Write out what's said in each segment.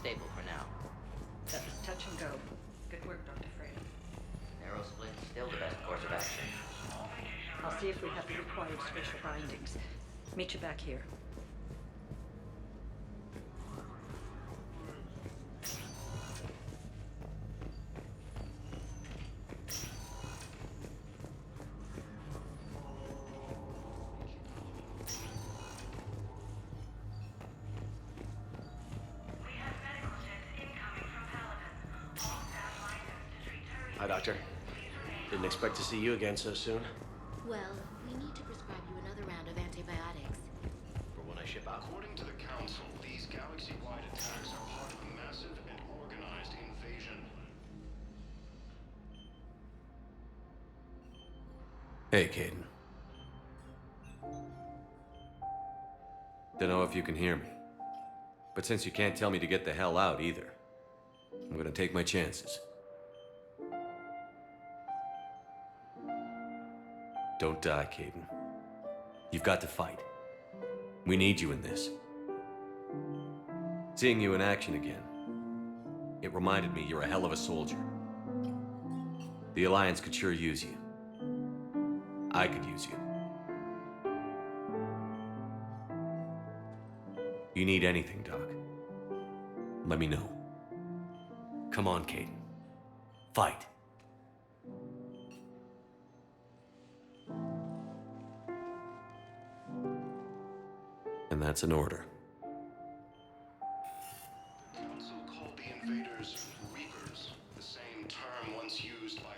stable for now. That was touch and go. Good work, Dr. Frey. Narrow split, still the best course of action. I'll see if we have the required special bindings. Meet you back here. Hi, Doctor. Didn't expect to see you again so soon. Well, we need to prescribe you another round of antibiotics. For when I ship out. According to the Council, these galaxy-wide attacks are part of a massive and organized invasion. Hey, Caden. Dunno if you can hear me. But since you can't tell me to get the hell out either, I'm gonna take my chances. Don't die, Caden. You've got to fight. We need you in this. Seeing you in action again, it reminded me you're a hell of a soldier. The Alliance could sure use you. I could use you. You need anything, Doc, let me know. Come on, Caden. Fight. And that's an order. The Council called the invaders Reapers, the same term once used by a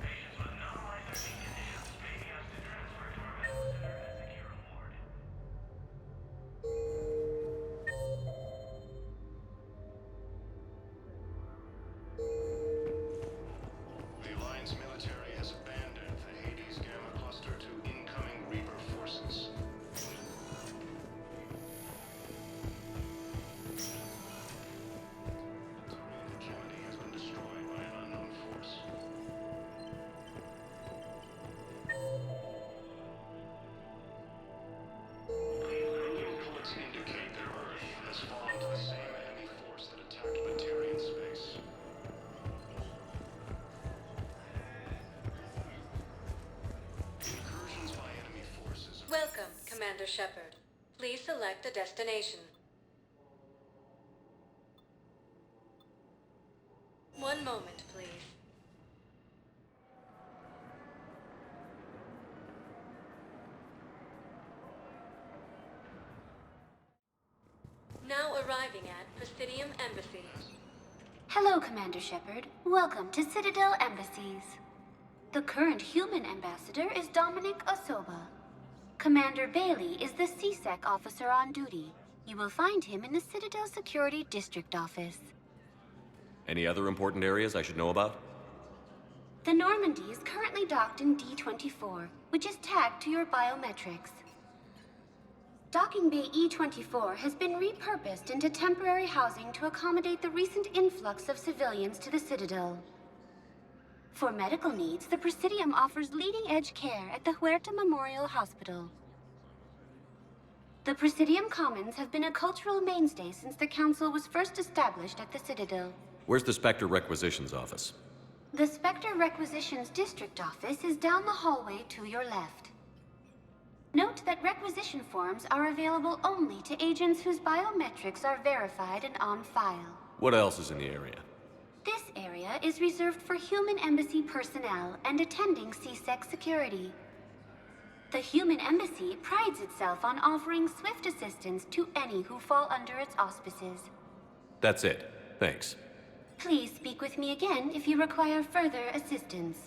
Patients with non-life-threatening conditions may be asked to transfer to our medical center as secure ward. The Alliance military has abandoned the Hades Gamma cluster to incoming Reaper forces. The hegemony has been destroyed by an unknown force. Reports indicate that Earth has fallen to the same enemy force that attacked Batarian space. Incursions by enemy forces. Welcome, Commander Shepard. Please select a destination. One moment, please. Now arriving at Presidium Embassy. Hello, Commander Shepard. Welcome to Citadel Embassies. The current human ambassador is Dominic Osoba. Commander Bailey is the CSEC officer on duty. You will find him in the Citadel Security District Office. Any other important areas I should know about? The Normandy is currently docked in D-24, which is tagged to your biometrics. Docking Bay E-24 has been repurposed into temporary housing to accommodate the recent influx of civilians to the Citadel. For medical needs, the Presidium offers leading-edge care at the Huerta Memorial Hospital. The Presidium Commons have been a cultural mainstay since the Council was first established at the Citadel. Where's the Spectre Requisitions office? The Spectre Requisitions District Office is down the hallway to your left. Note that requisition forms are available only to agents whose biometrics are verified and on file. What else is in the area? This area is reserved for human embassy personnel and attending CSEC security. The human embassy prides itself on offering swift assistance to any who fall under its auspices. That's it. Thanks. Please speak with me again if you require further assistance.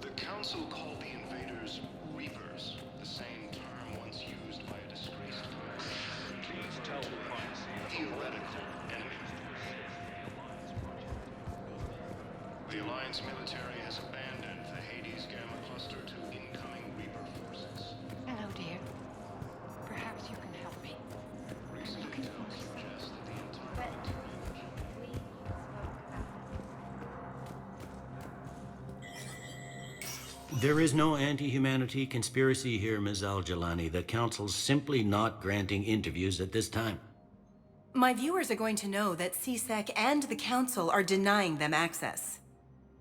The Council called the invaders Reapers, the same term once used by a disgraced commander. Please tell the theoretical enemy. The Alliance military has abandoned the Hades Gamma cluster to incoming Reaper forces. Hello, dear. Perhaps you can help me. Recent intel suggests that the entire There is no anti-humanity conspiracy here, Ms. Al-Jalani. The Council's simply not granting interviews at this time. My viewers are going to know that CSEC and the Council are denying them access.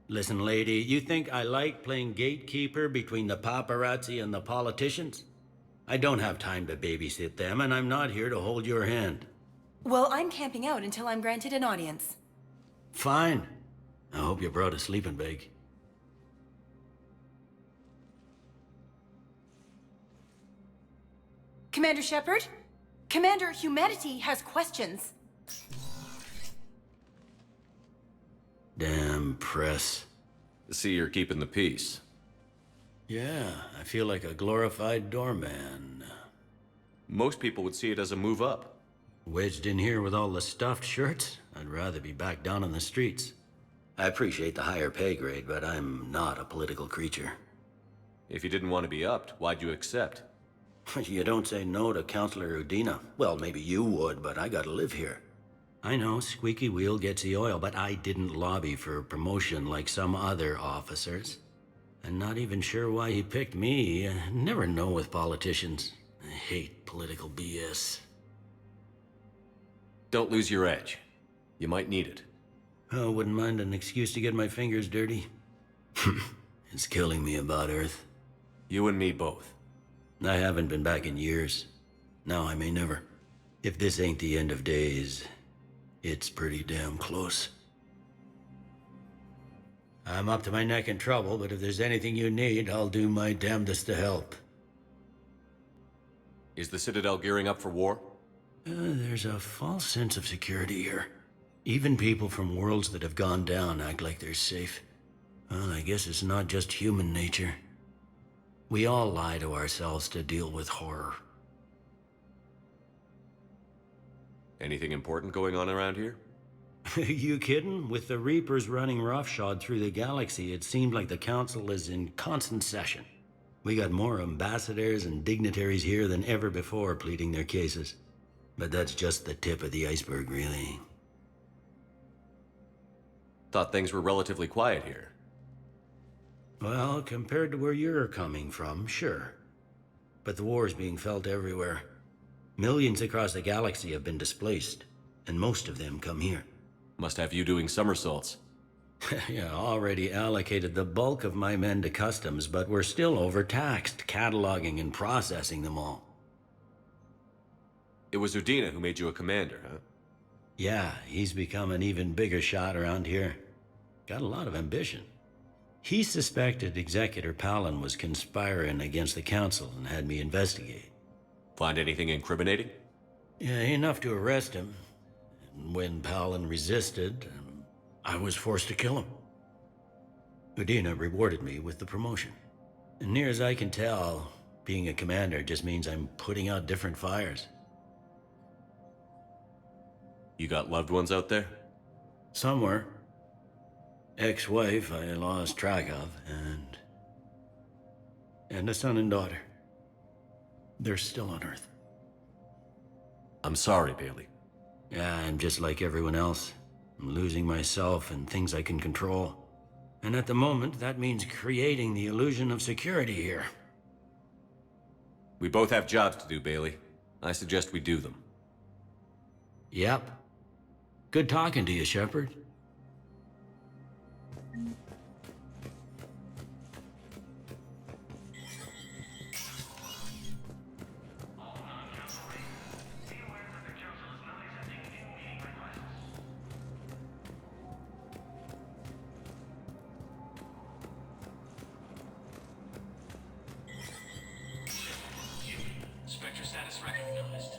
Listen, lady, you think I like playing gatekeeper between the paparazzi and the politicians? I don't have time to babysit them, and I'm not here to hold your hand. Well, I'm camping out until I'm granted an audience. Fine. I hope you brought a sleeping bag. Commander Shepard? Commander, humanity has questions. Damn press. See, you're keeping the peace. Yeah, I feel like a glorified doorman. Most people would see it as a move up. Wedged in here with all the stuffed shirts? I'd rather be back down on the streets. I appreciate the higher pay grade, but I'm not a political creature. If you didn't want to be upped, why'd you accept? You don't say no to Counselor Udina. Well, maybe you would, but I gotta live here. I know, squeaky wheel gets the oil, but I didn't lobby for promotion like some other officers. I'm not even sure why he picked me. I never know with politicians. I hate political BS. Don't lose your edge. You might need it. Oh, wouldn't mind an excuse to get my fingers dirty. It's killing me about Earth. You and me both. I haven't been back in years. Now I may never. If this ain't the end of days, it's pretty damn close. I'm up to my neck in trouble, but if there's anything you need, I'll do my damnedest to help. Is the Citadel gearing up for war? There's a false sense of security here. Even people from worlds that have gone down act like they're safe. Well, I guess it's not just human nature. We all lie to ourselves to deal with horror. Anything important going on around here? You kidding? With the Reapers running roughshod through the galaxy, it seemed like the Council is in constant session. We got more ambassadors and dignitaries here than ever before pleading their cases. But that's just the tip of the iceberg, really. Thought things were relatively quiet here. Well, compared to where you're coming from, sure. But the war's being felt everywhere. Millions across the galaxy have been displaced, and most of them come here. Must have you doing somersaults. Yeah, already allocated the bulk of my men to customs, but we're still overtaxed, cataloging and processing them all. It was Udina who made you a commander, huh? Yeah, he's become an even bigger shot around here. Got a lot of ambition. He suspected Executor Palin was conspiring against the Council and had me investigate. Find anything incriminating? Yeah, enough to arrest him. And when Palin resisted, I was forced to kill him. Udina rewarded me with the promotion. And near as I can tell, being a commander just means I'm putting out different fires. You got loved ones out there? Somewhere. Ex-wife I lost track of, and a son and daughter. They're still on Earth. I'm sorry, Bailey. Yeah, I'm just like everyone else. I'm losing myself and things I can control. And at the moment, that means creating the illusion of security here. We both have jobs to do, Bailey. I suggest we do them. Yep. Good talking to you, Shepard. Spectre status recognized.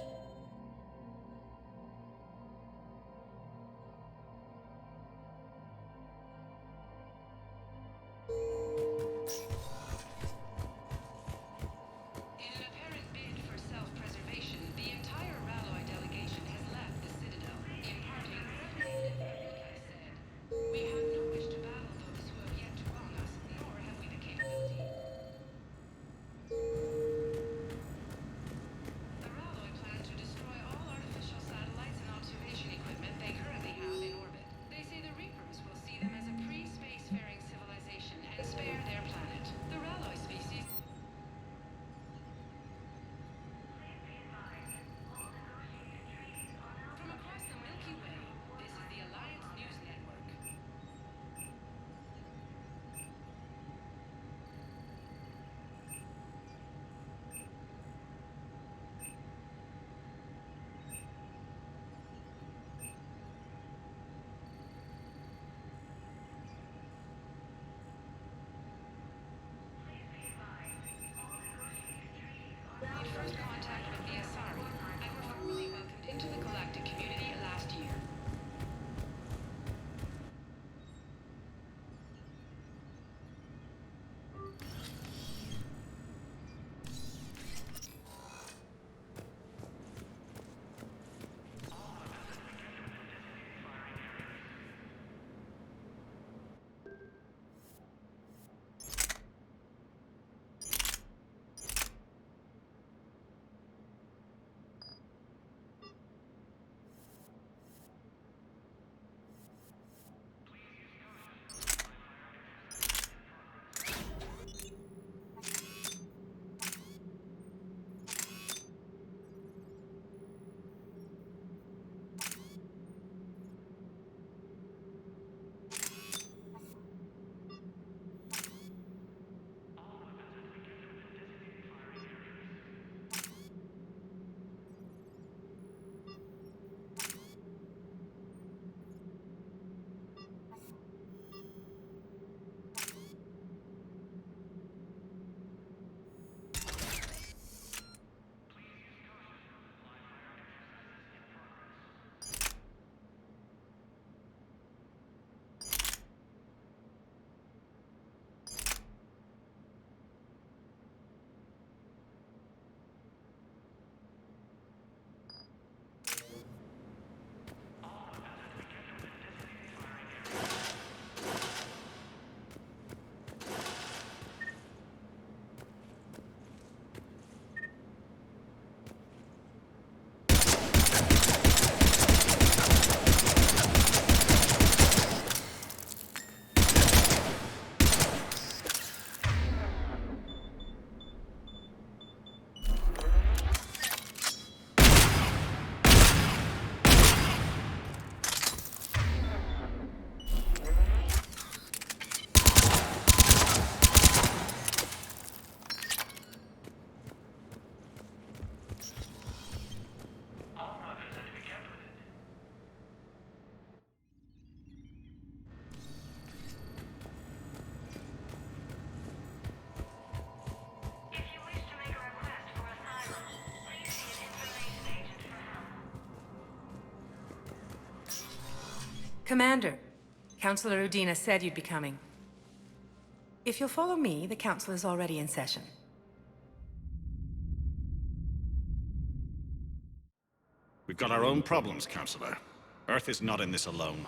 Commander, Councilor Udina said you'd be coming. If you'll follow me, the council is already in session. We've got our own problems, Counselor. Earth is not in this alone.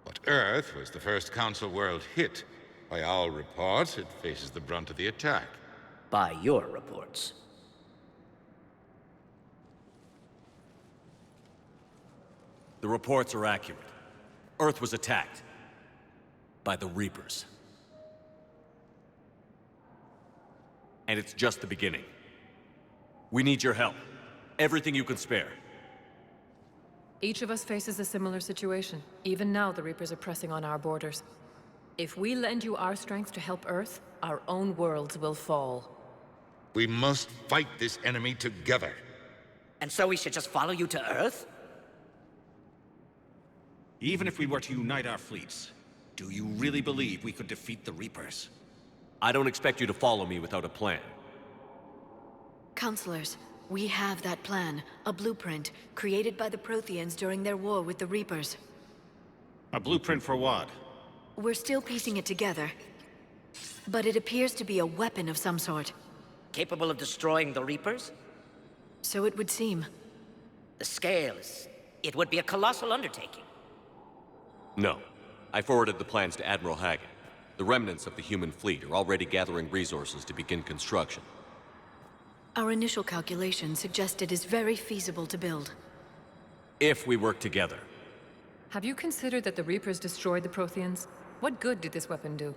But Earth was the first Council world hit. By all reports, it faces the brunt of the attack. By your reports. The reports are accurate. Earth was attacked. By the Reapers. And it's just the beginning. We need your help. Everything you can spare. Each of us faces a similar situation. Even now, the Reapers are pressing on our borders. If we lend you our strength to help Earth, our own worlds will fall. We must fight this enemy together. And so we should just follow you to Earth? Even if we were to unite our fleets, do you really believe we could defeat the Reapers? I don't expect you to follow me without a plan. Counselors, we have that plan. A blueprint, created by the Protheans during their war with the Reapers. A blueprint for what? We're still piecing it together. But it appears to be a weapon of some sort. Capable of destroying the Reapers? So it would seem. The scale is... it would be a colossal undertaking. No. I forwarded the plans to Admiral Hagen. The remnants of the human fleet are already gathering resources to begin construction. Our initial calculations suggest it is very feasible to build. If we work together. Have you considered that the Reapers destroyed the Protheans? What good did this weapon do?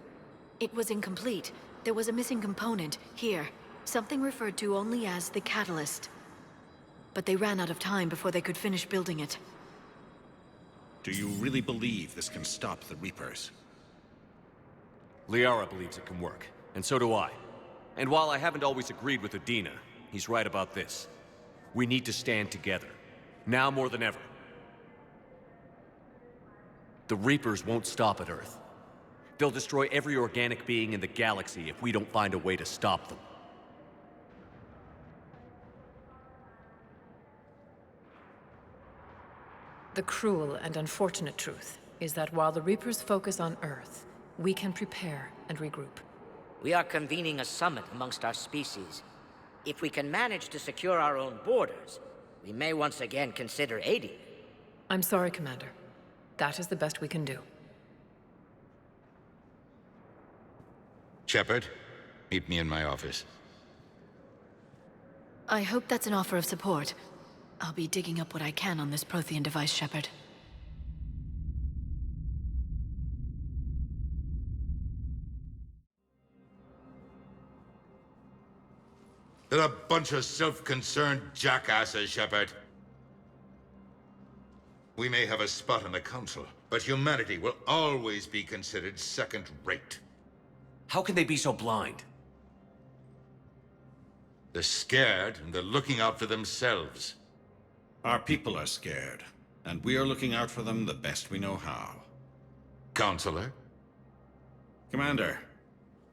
It was incomplete. There was a missing component, here. Something referred to only as the catalyst. But they ran out of time before they could finish building it. Do you really believe this can stop the Reapers? Liara believes it can work, and so do I. And while I haven't always agreed with Udina, he's right about this. We need to stand together. Now more than ever. The Reapers won't stop at Earth. They'll destroy every organic being in the galaxy if we don't find a way to stop them. The cruel and unfortunate truth is that while the Reapers focus on Earth, we can prepare and regroup. We are convening a summit amongst our species. If we can manage to secure our own borders, we may once again consider aiding. I'm sorry, Commander. That is the best we can do. Shepard, meet me in my office. I hope that's an offer of support. I'll be digging up what I can on this Prothean device, Shepard. They're a bunch of self-concerned jackasses, Shepard. We may have a spot in the Council, but humanity will always be considered second-rate. How can they be so blind? They're scared, and they're looking out for themselves. Our people are scared, and we are looking out for them the best we know how. Counselor? Commander,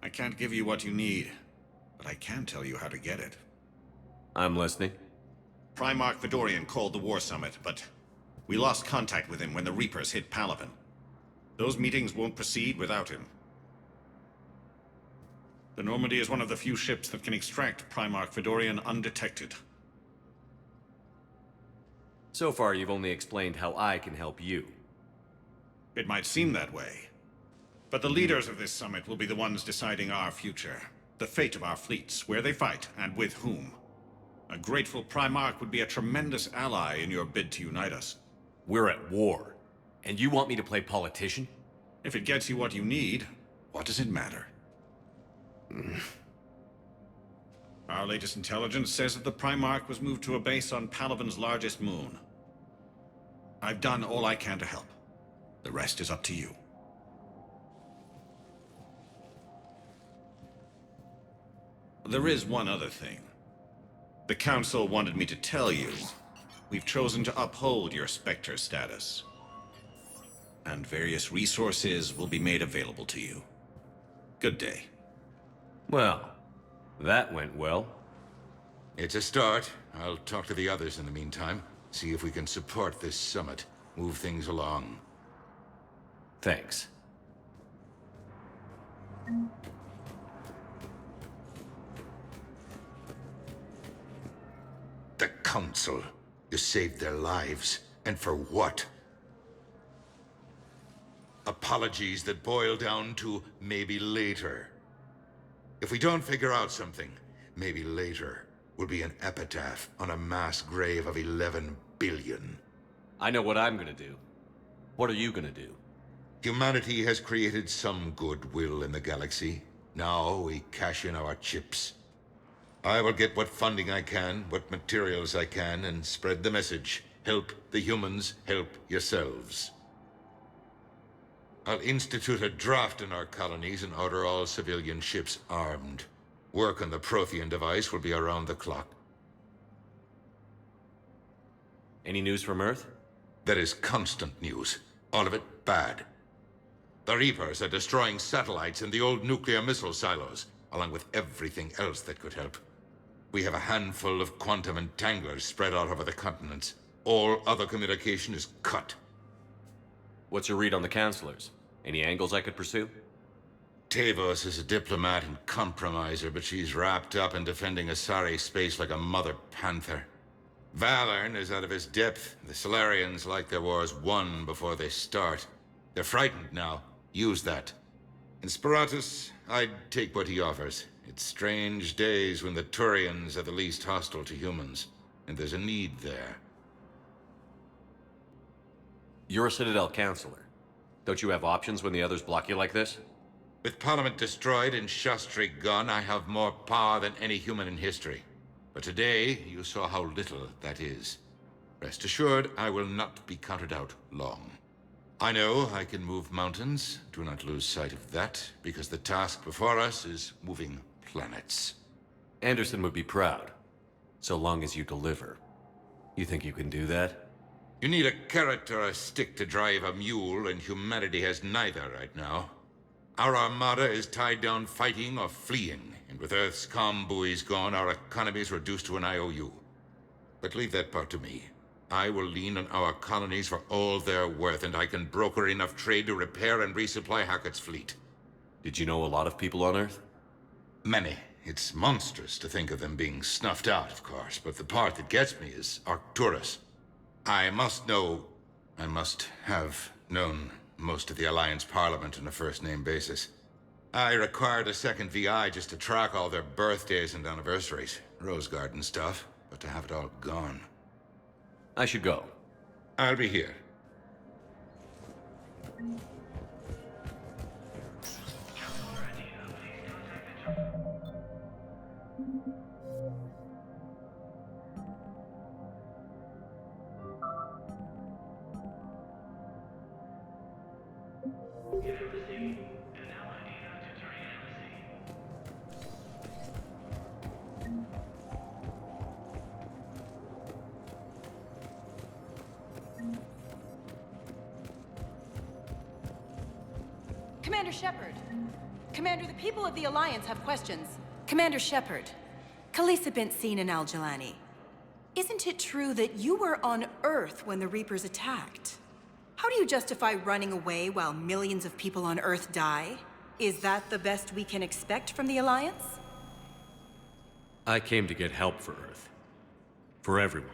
I can't give you what you need, but I can tell you how to get it. I'm listening. Primarch Fedorian called the War Summit, but we lost contact with him when the Reapers hit Palaven. Those meetings won't proceed without him. The Normandy is one of the few ships that can extract Primarch Fedorian undetected. So far, you've only explained how I can help you. It might seem that way. But the leaders of this summit will be the ones deciding our future. The fate of our fleets, where they fight, and with whom. A grateful Primarch would be a tremendous ally in your bid to unite us. We're at war. And you want me to play politician? If it gets you what you need, what does it matter? Our latest intelligence says that the Primarch was moved to a base on Palaven's largest moon. I've done all I can to help. The rest is up to you. There is one other thing. The Council wanted me to tell you, we've chosen to uphold your Spectre status. And various resources will be made available to you. Good day. Well, that went well. It's a start. I'll talk to the others in the meantime. See if we can support this summit. Move things along. Thanks. The Council. You saved their lives. And for what? Apologies that boil down to maybe later. If we don't figure out something, maybe later will be an epitaph on a mass grave of 11 billion. I know what I'm gonna do. What are you gonna do? Humanity has created some goodwill in the galaxy. Now we cash in our chips. I will get what funding I can, what materials I can, and spread the message. Help the humans, help yourselves. I'll institute a draft in our colonies and order all civilian ships armed. Work on the Prothean device will be around the clock. Any news from Earth? There is constant news. All of it bad. The Reapers are destroying satellites and the old nuclear missile silos, along with everything else that could help. We have a handful of quantum entanglers spread out over the continents. All other communication is cut. What's your read on the counselors? Any angles I could pursue? Tavos is a diplomat and compromiser, but she's wrapped up in defending Asari space like a mother panther. Valern is out of his depth. The Solarians like their wars won before they start. They're frightened now. Use that. In Sparatus, I'd take what he offers. It's strange days when the Turians are the least hostile to humans, and there's a need there. You're a Citadel counselor. Don't you have options when the others block you like this? With Parliament destroyed and Shastri gone, I have more power than any human in history. But today, you saw how little that is. Rest assured, I will not be counted out long. I know I can move mountains. Do not lose sight of that, because the task before us is moving planets. Anderson would be proud, so long as you deliver. You think you can do that? You need a carrot or a stick to drive a mule, and humanity has neither right now. Our armada is tied down fighting or fleeing, and with Earth's comm buoys gone, our economy is reduced to an IOU. But leave that part to me. I will lean on our colonies for all they're worth, and I can broker enough trade to repair and resupply Hackett's fleet. Did you know a lot of people on Earth? Many. It's monstrous to think of them being snuffed out, of course, but the part that gets me is Arcturus. I must have known most of the Alliance Parliament on a first-name basis. I required a second VI just to track all their birthdays and anniversaries. Rose Garden stuff, but to have it all gone. I should go. I'll be here. Commander Shepard. Commander, the people of the Alliance have questions. Commander Shepard, Khalisah bint Sin and Al-Jalani. Isn't it true that you were on Earth when the Reapers attacked? How do you justify running away while millions of people on Earth die? Is that the best we can expect from the Alliance? I came to get help for Earth. For everyone.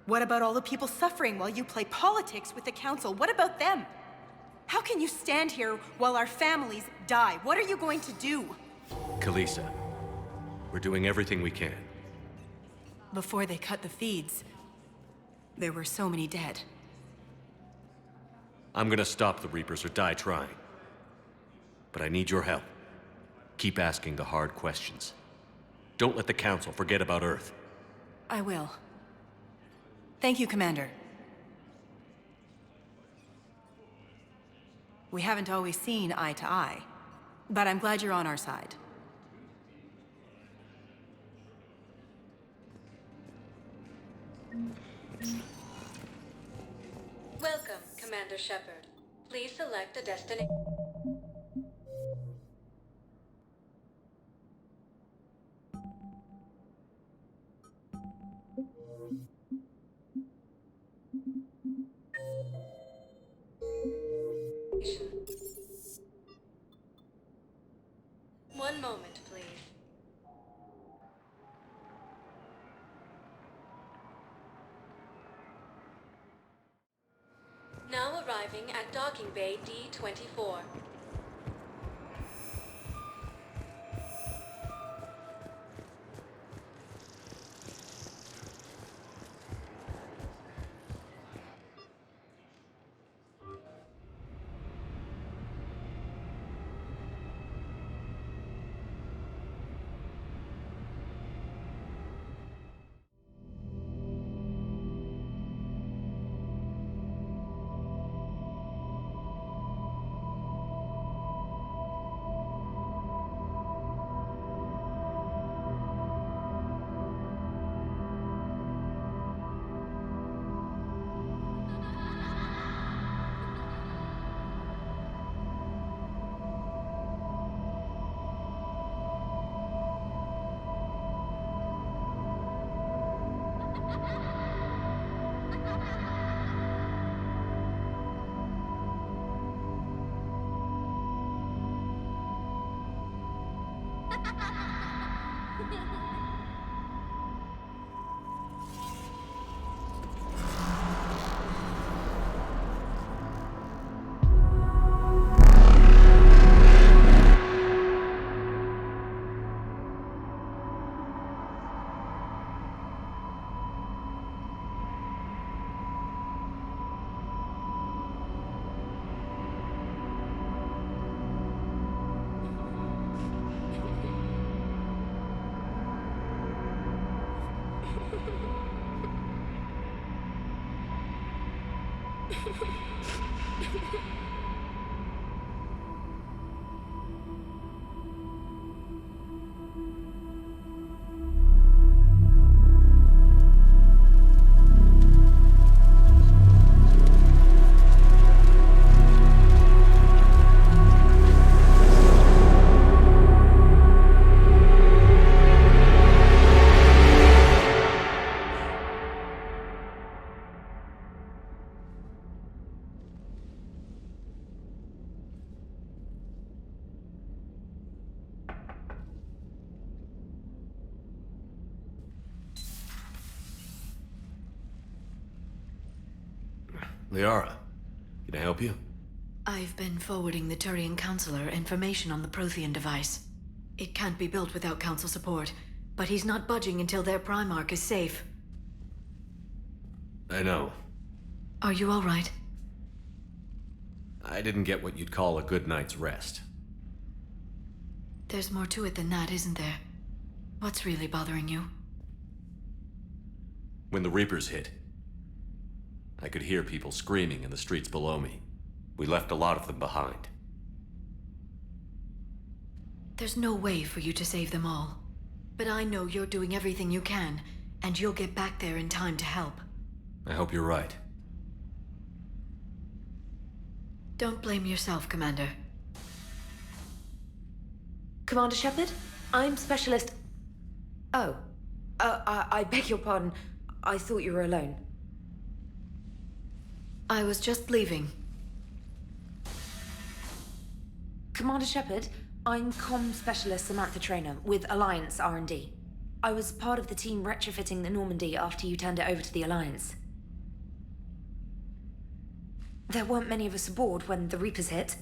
What about all the people suffering while you play politics with the Council? What about them? How can you stand here while our families die? What are you going to do? Khalisah, we're doing everything we can. Before they cut the feeds, there were so many dead. I'm gonna stop the Reapers or die trying. But I need your help. Keep asking the hard questions. Don't let the Council forget about Earth. I will. Thank you, Commander. We haven't always seen eye to eye, but I'm glad you're on our side. Welcome, Commander Shepard. Please select a destination. Now arriving at docking bay D24. Liara, can I help you? I've been forwarding the Turian Counselor information on the Prothean device. It can't be built without Council support, but he's not budging until their Primarch is safe. I know. Are you all right? I didn't get what you'd call a good night's rest. There's more to it than that, isn't there? What's really bothering you? When the Reapers hit, I could hear people screaming in the streets below me. We left a lot of them behind. There's no way for you to save them all. But I know you're doing everything you can, and you'll get back there in time to help. I hope you're right. Don't blame yourself, Commander. Commander Shepard, I'm Specialist... Oh. I beg your pardon. I thought you were alone. I was just leaving. Commander Shepard, I'm Comm Specialist Samantha Traynor with Alliance R&D. I was part of the team retrofitting the Normandy after you turned it over to the Alliance. There weren't many of us aboard when the Reapers hit.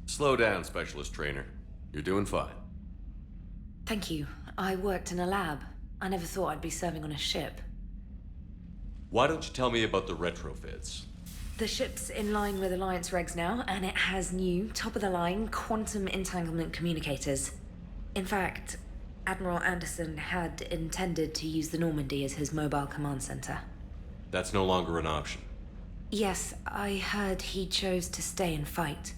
Slow down, Specialist Trainer. You're doing fine. Thank you. I worked in a lab. I never thought I'd be serving on a ship. Why don't you tell me about the retrofits? The ship's in line with Alliance regs now, and it has new, top-of-the-line quantum entanglement communicators. In fact, Admiral Anderson had intended to use the Normandy as his mobile command center. That's no longer an option. Yes, I heard he chose to stay and fight.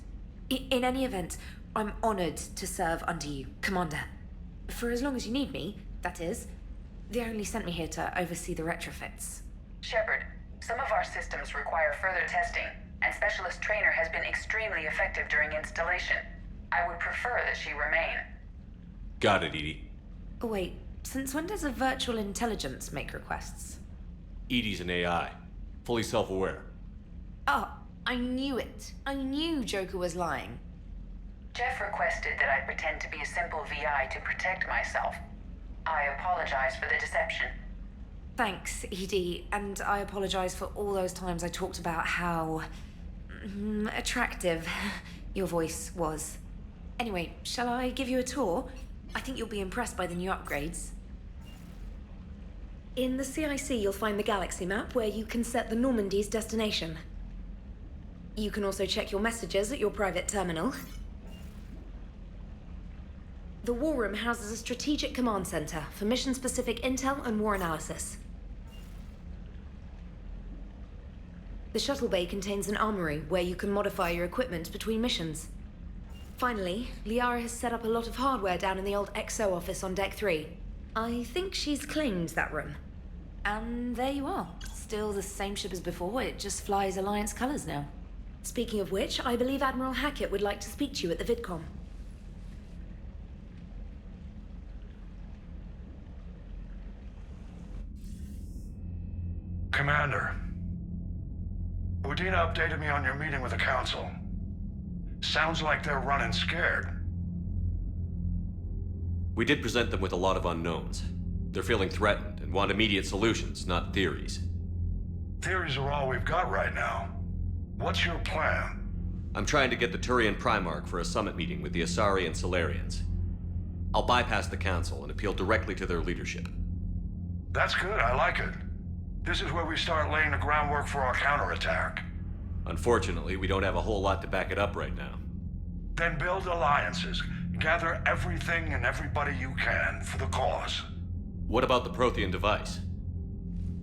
In any event, I'm honored to serve under you, Commander. For as long as you need me, that is. They only sent me here to oversee the retrofits. Shepard, some of our systems require further testing, and Specialist Trainer has been extremely effective during installation. I would prefer that she remain. Got it, Edie. Wait, since when does a virtual intelligence make requests? Edie's an AI, fully self-aware. Oh, I knew it. I knew Joker was lying. Jeff requested that I pretend to be a simple VI to protect myself. I apologize for the deception. Thanks, Edie, and I apologize for all those times I talked about how attractive your voice was. Anyway, shall I give you a tour? I think you'll be impressed by the new upgrades. In the CIC, you'll find the galaxy map where you can set the Normandy's destination. You can also check your messages at your private terminal. The War Room houses a strategic command center for mission-specific intel and war analysis. The shuttle bay contains an armory where you can modify your equipment between missions. Finally, Liara has set up a lot of hardware down in the old XO office on Deck 3. I think she's claimed that room. And there you are. Still the same ship as before, it just flies Alliance colors now. Speaking of which, I believe Admiral Hackett would like to speak to you at the VidCom. Commander, Udina updated me on your meeting with the Council. Sounds like they're running scared. We did present them with a lot of unknowns. They're feeling threatened and want immediate solutions, not theories. Theories are all we've got right now. What's your plan? I'm trying to get the Turian Primarch for a summit meeting with the Asari and Solarians. I'll bypass the Council and appeal directly to their leadership. That's good, I like it. This is where we start laying the groundwork for our counterattack. Unfortunately, we don't have a whole lot to back it up right now. Then build alliances. Gather everything and everybody you can for the cause. What about the Prothean device?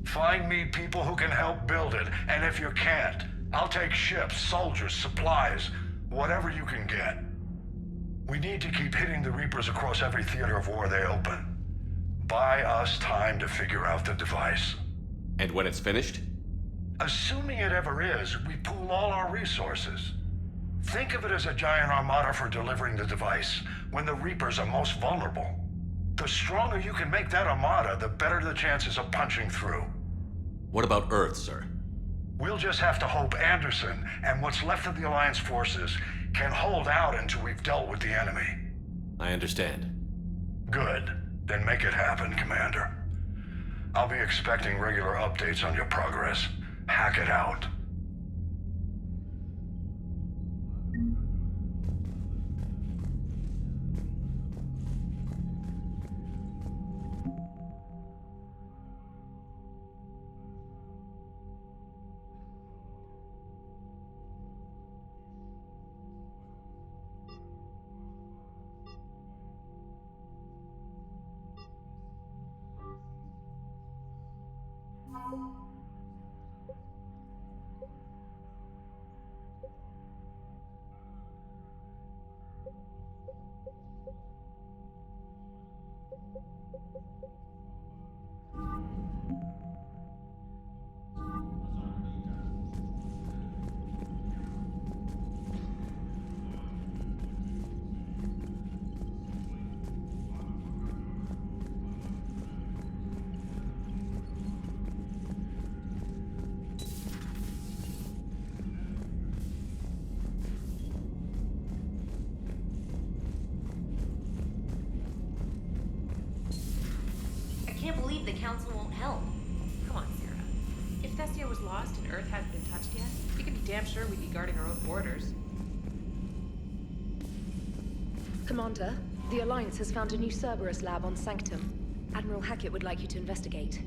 Find me people who can help build it, and if you can't, I'll take ships, soldiers, supplies, whatever you can get. We need to keep hitting the Reapers across every theater of war they open. Buy us time to figure out the device. And when it's finished? Assuming it ever is, we pool all our resources. Think of it as a giant armada for delivering the device when the Reapers are most vulnerable. The stronger you can make that armada, the better the chances of punching through. What about Earth, sir? We'll just have to hope Anderson and what's left of the Alliance forces can hold out until we've dealt with the enemy. I understand. Good. Then make it happen, Commander. I'll be expecting regular updates on your progress. Hack it out. I can't believe the Council won't help. Come on, Sarah. If Thessia was lost and Earth hadn't been touched yet, you can be damn sure we'd be guarding our own borders. Commander, the Alliance has found a new Cerberus lab on Sanctum. Admiral Hackett would like you to investigate.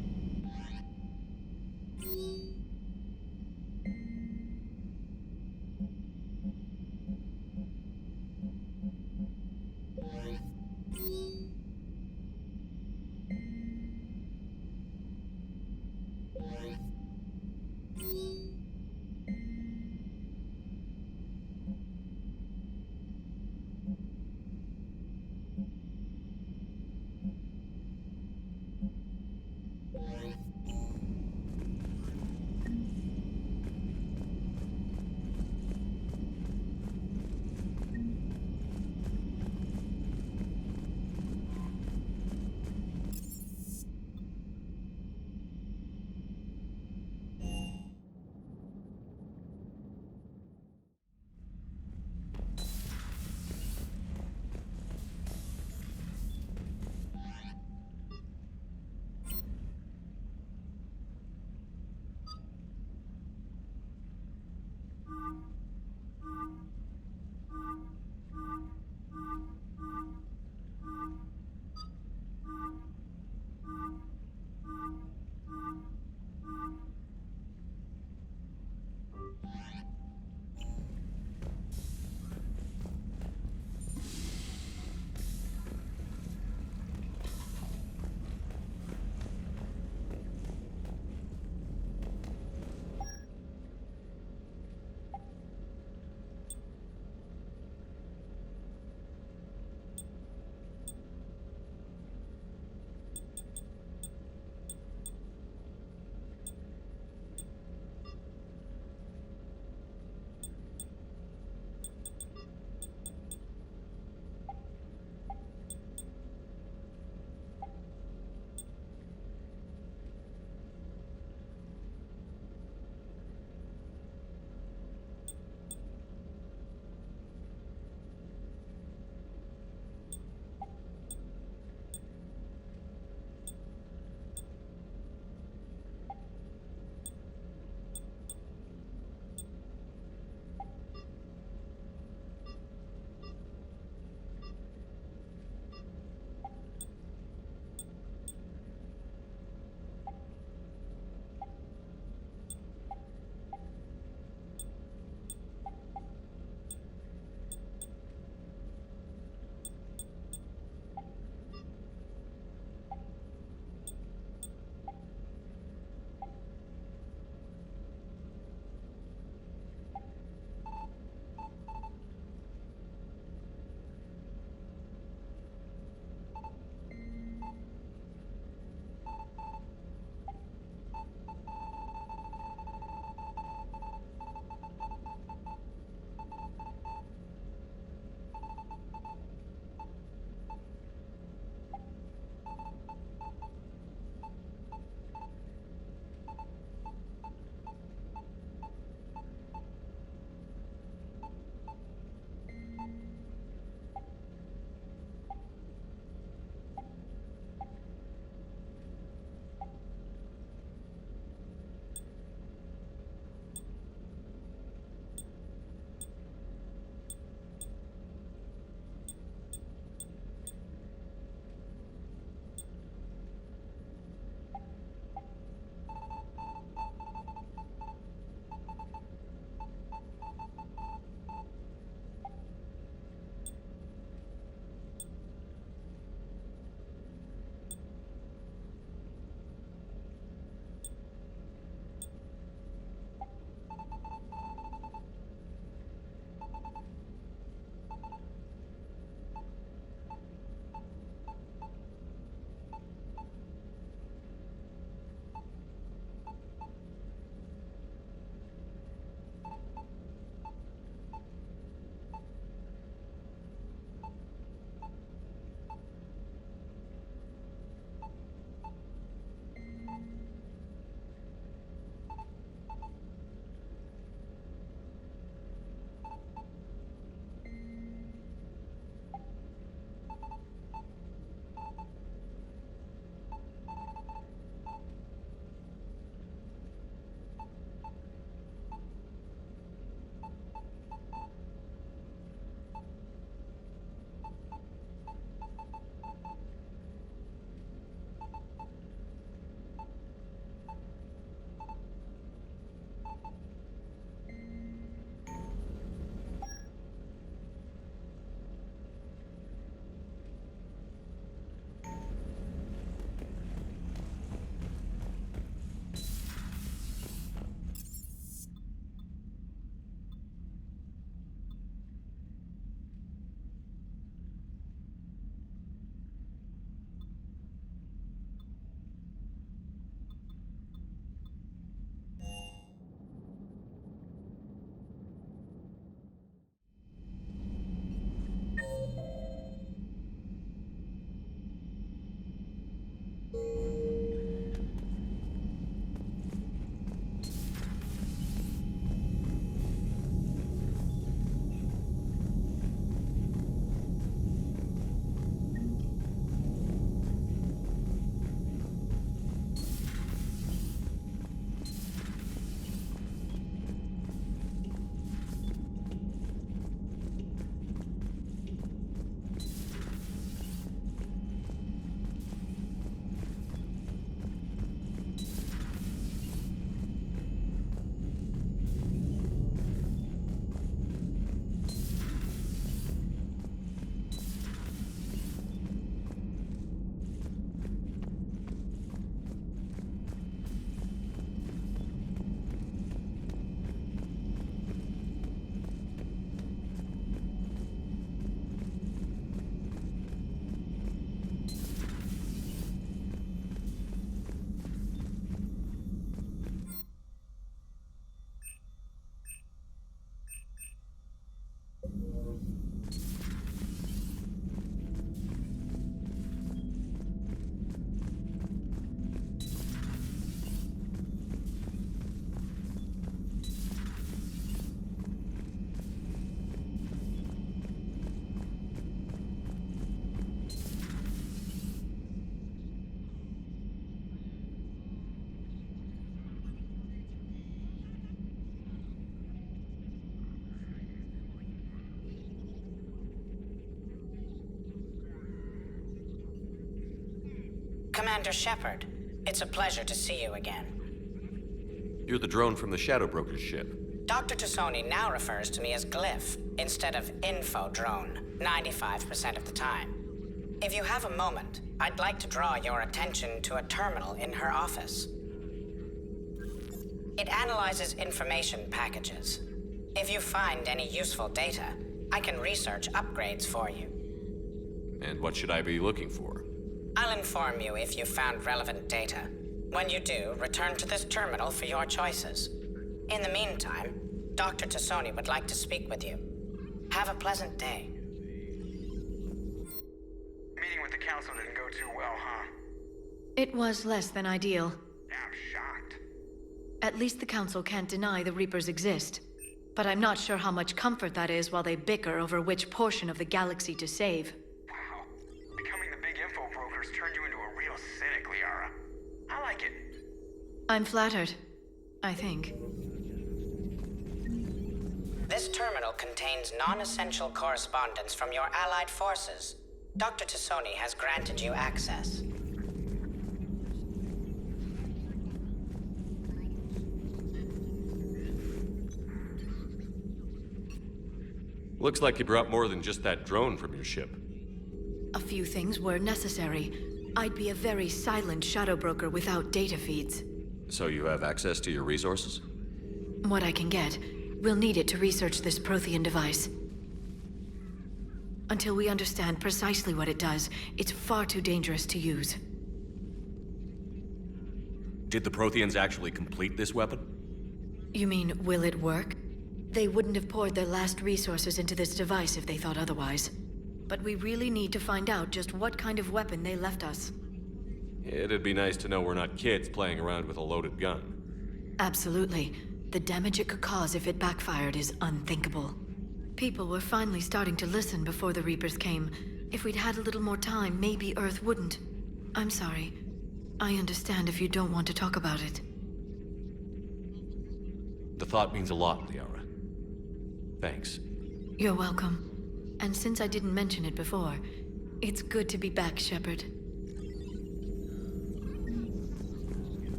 Commander Shepard. It's a pleasure to see you again. You're the drone from the Shadow Broker's ship. Dr. Tassoni now refers to me as Glyph instead of Info Drone, 95% of the time. If you have a moment, I'd like to draw your attention to a terminal in her office. It analyzes information packages. If you find any useful data, I can research upgrades for you. And what should I be looking for? I'll inform you if you found relevant data. When you do, return to this terminal for your choices. In the meantime, Dr. Tassoni would like to speak with you. Have a pleasant day. Meeting with the council didn't go too well, huh? It was less than ideal. I'm shocked. At least the council can't deny the Reapers exist. But I'm not sure how much comfort that is while they bicker over which portion of the galaxy to save. Wow. Becoming the big info brokers turned you into a real cynic, Liara. I like it. I'm flattered. I think. This terminal contains non-essential correspondence from your allied forces. Dr. Tassoni has granted you access. Looks like you brought more than just that drone from your ship. A few things were necessary. I'd be a very silent shadow broker without data feeds. So you have access to your resources? What I can get. We'll need it to research this Prothean device. Until we understand precisely what it does, it's far too dangerous to use. Did the Protheans actually complete this weapon? You mean, will it work? They wouldn't have poured their last resources into this device if they thought otherwise. But we really need to find out just what kind of weapon they left us. It'd be nice to know we're not kids playing around with a loaded gun. Absolutely. The damage it could cause if it backfired is unthinkable. People were finally starting to listen before the Reapers came. If we'd had a little more time, maybe Earth wouldn't. I'm sorry. I understand if you don't want to talk about it. The thought means a lot, Liara. Thanks. You're welcome. And since I didn't mention it before, it's good to be back, Shepard.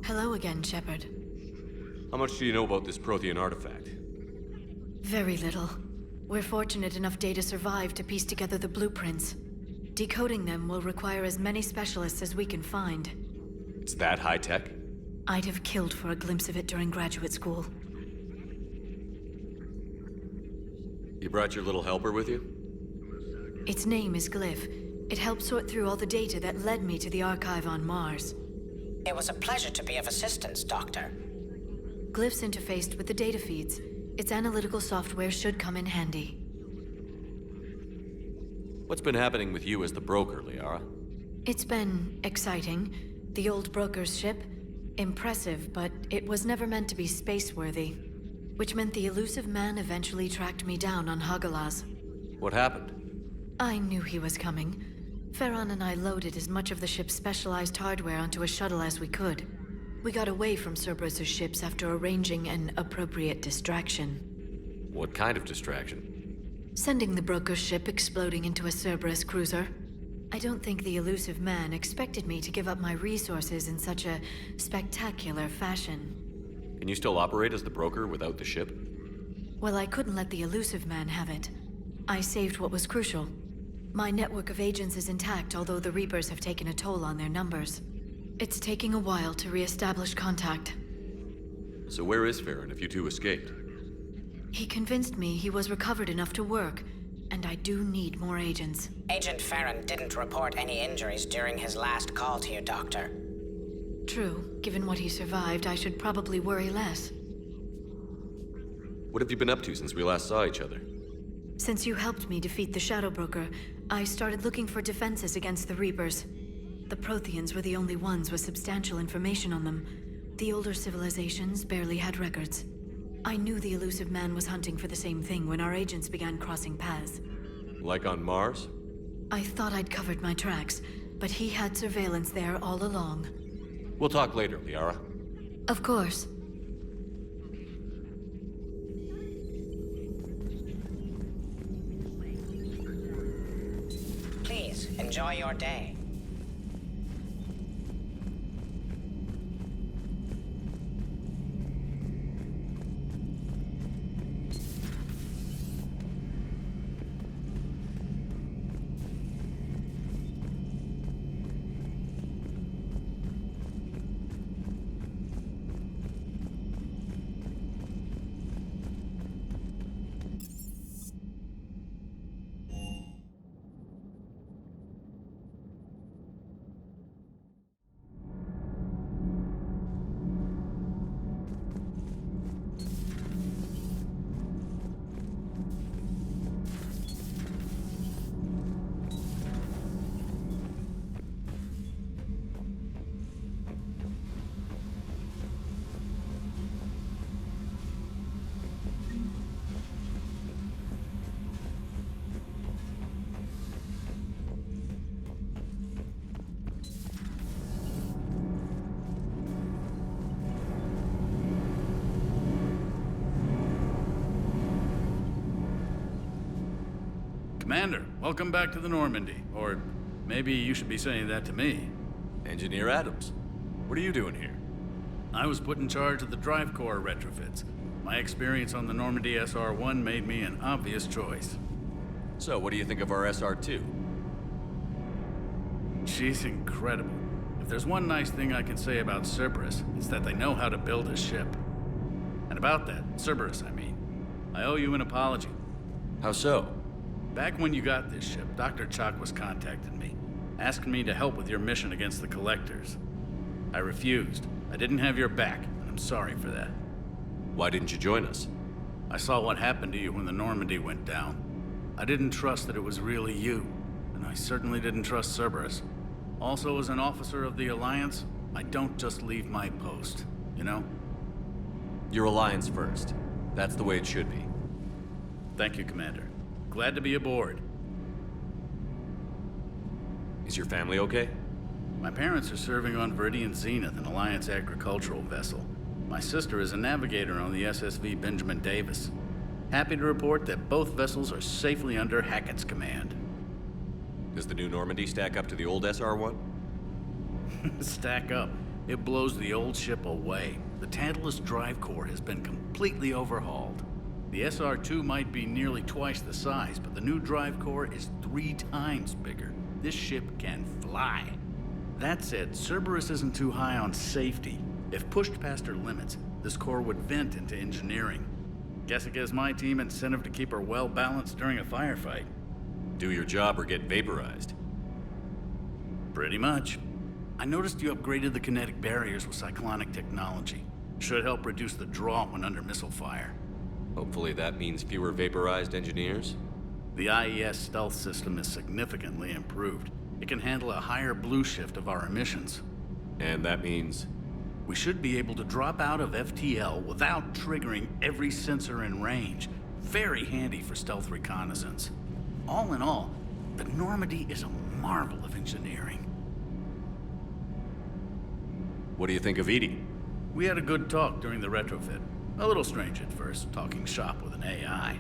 Hello again, Shepard. How much do you know about this Prothean artifact? Very little. We're fortunate enough Data survived to piece together the blueprints. Decoding them will require as many specialists as we can find. It's that high-tech? I'd have killed for a glimpse of it during graduate school. You brought your little helper with you? Its name is Glyph. It helped sort through all the data that led me to the archive on Mars. It was a pleasure to be of assistance, Doctor. Glyph's interfaced with the data feeds. Its analytical software should come in handy. What's been happening with you as the broker, Liara? It's been exciting. The old broker's ship? Impressive, but it was never meant to be space-worthy. Which meant the elusive man eventually tracked me down on Hagalaz. What happened? I knew he was coming. Farron and I loaded as much of the ship's specialized hardware onto a shuttle as we could. We got away from Cerberus' ships after arranging an appropriate distraction. What kind of distraction? Sending the broker's ship exploding into a Cerberus cruiser. I don't think the elusive man expected me to give up my resources in such a spectacular fashion. Can you still operate as the broker without the ship? Well, I couldn't let the elusive man have it. I saved what was crucial. My network of agents is intact, although the Reapers have taken a toll on their numbers. It's taking a while to re-establish contact. So where is Farron if you two escaped? He convinced me he was recovered enough to work, and I do need more agents. Agent Farron didn't report any injuries during his last call to you, Doctor. True. Given what he survived, I should probably worry less. What have you been up to since we last saw each other? Since you helped me defeat the Shadow Broker, I started looking for defenses against the Reapers. The Protheans were the only ones with substantial information on them. The older civilizations barely had records. I knew the elusive man was hunting for the same thing when our agents began crossing paths. Like on Mars? I thought I'd covered my tracks, but he had surveillance there all along. We'll talk later, Liara. Of course. Please, enjoy your day. Commander, welcome back to the Normandy. Or maybe you should be saying that to me. Engineer Adams, what are you doing here? I was put in charge of the drive core retrofits. My experience on the Normandy SR-1 made me an obvious choice. So, what do you think of our SR-2? She's incredible. If there's one nice thing I can say about Cerberus, it's that they know how to build a ship. And about that, Cerberus, I mean, I owe you an apology. How so? Back when you got this ship, Dr. Chakwas contacted me, asking me to help with your mission against the Collectors. I refused. I didn't have your back, and I'm sorry for that. Why didn't you join us? I saw what happened to you when the Normandy went down. I didn't trust that it was really you, and I certainly didn't trust Cerberus. Also, as an officer of the Alliance, I don't just leave my post, you know? Your Alliance first. That's the way it should be. Thank you, Commander. Glad to be aboard. Is your family okay? My parents are serving on Viridian Zenith, an Alliance agricultural vessel. My sister is a navigator on the SSV Benjamin Davis. Happy to report that both vessels are safely under Hackett's command. Does the new Normandy stack up to the old SR-1? Stack up. It blows the old ship away. The Tantalus drive core has been completely overhauled. The SR-2 might be nearly twice the size, but the new drive core is 3 times bigger. This ship can fly. That said, Cerberus isn't too high on safety. If pushed past her limits, this core would vent into engineering. Guess it gives my team incentive to keep her well-balanced during a firefight. Do your job or get vaporized. Pretty much. I noticed you upgraded the kinetic barriers with cyclonic technology. Should help reduce the draw when under missile fire. Hopefully that means fewer vaporized engineers? The IES stealth system is significantly improved. It can handle a higher blue shift of our emissions. And that means? We should be able to drop out of FTL without triggering every sensor in range. Very handy for stealth reconnaissance. All in all, the Normandy is a marvel of engineering. What do you think of Edie? We had a good talk during the retrofit. A little strange at first, talking shop with an AI.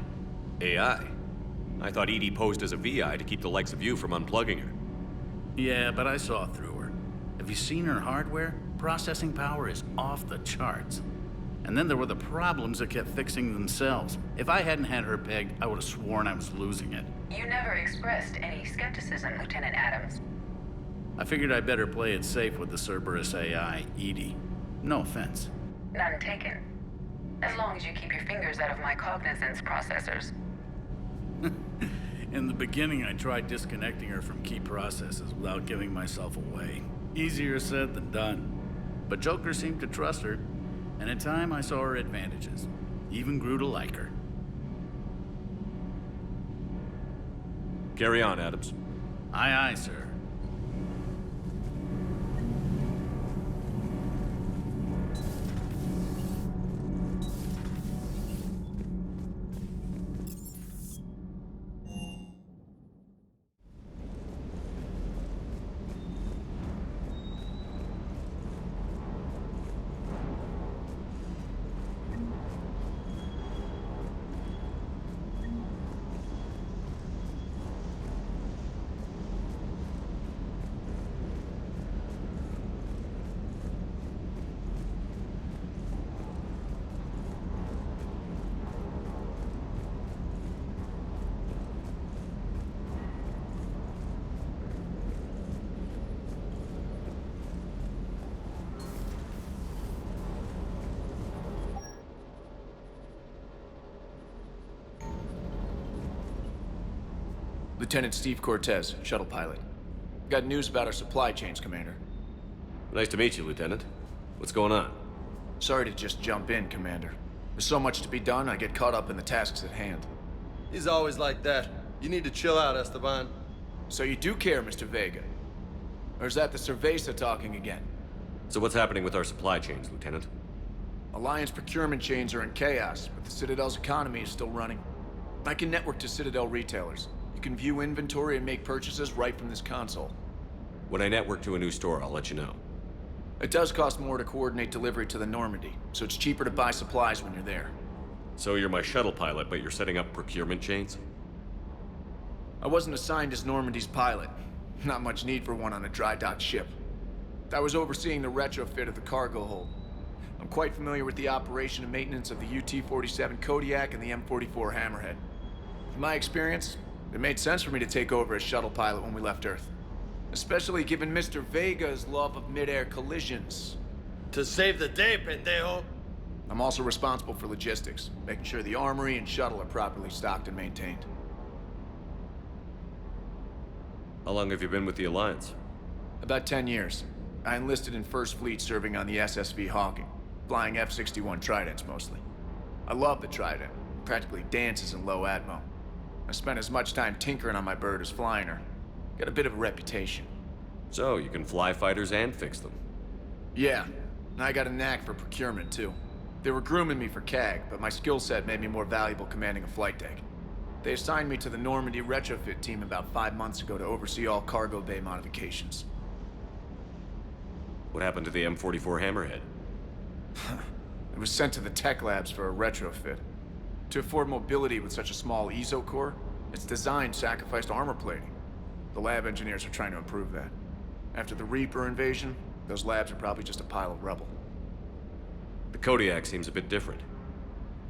AI? I thought Edie posed as a VI to keep the likes of you from unplugging her. Yeah, but I saw through her. Have you seen her hardware? Processing power is off the charts. And then there were the problems that kept fixing themselves. If I hadn't had her pegged, I would have sworn I was losing it. You never expressed any skepticism, Lieutenant Adams. I figured I'd better play it safe with the Cerberus AI, Edie. No offense. None taken. As long as you keep your fingers out of my cognizance processors. In the beginning, I tried disconnecting her from key processes without giving myself away. Easier said than done. But Joker seemed to trust her, and in time I saw her advantages. Even grew to like her. Carry on, Adams. Aye, aye, sir. Lieutenant Steve Cortez, shuttle pilot. Got news about our supply chains, Commander. Nice to meet you, Lieutenant. What's going on? Sorry to just jump in, Commander. There's so much to be done, I get caught up in the tasks at hand. He's always like that. You need to chill out, Esteban. So you do care, Mr. Vega? Or is that the Cerveza talking again? So what's happening with our supply chains, Lieutenant? Alliance procurement chains are in chaos, but the Citadel's economy is still running. I can network to Citadel retailers. You can view inventory and make purchases right from this console. When I network to a new store, I'll let you know. It does cost more to coordinate delivery to the Normandy, so it's cheaper to buy supplies when you're there. So you're my shuttle pilot, but you're setting up procurement chains? I wasn't assigned as Normandy's pilot. Not much need for one on a dry dock ship. I was overseeing the retrofit of the cargo hold. I'm quite familiar with the operation and maintenance of the UT-47 Kodiak and the M44 Hammerhead. In my experience, it made sense for me to take over as shuttle pilot when we left Earth. Especially given Mr. Vega's love of mid-air collisions. To save the day, pendejo. I'm also responsible for logistics, making sure the armory and shuttle are properly stocked and maintained. How long have you been with the Alliance? About 10 years. I enlisted in First Fleet serving on the SSV Hawking, flying F-61 Tridents mostly. I love the Trident, practically dances in low atmo. I spent as much time tinkering on my bird as flying her. Got a bit of a reputation. So, you can fly fighters and fix them? Yeah, and I got a knack for procurement too. They were grooming me for CAG, but my skill set made me more valuable commanding a flight deck. They assigned me to the Normandy retrofit team about 5 months ago to oversee all cargo bay modifications. What happened to the M44 Hammerhead? It was sent to the tech labs for a retrofit. To afford mobility with such a small ESO core, its design sacrificed armor plating. The lab engineers are trying to improve that. After the Reaper invasion, those labs are probably just a pile of rubble. The Kodiak seems a bit different.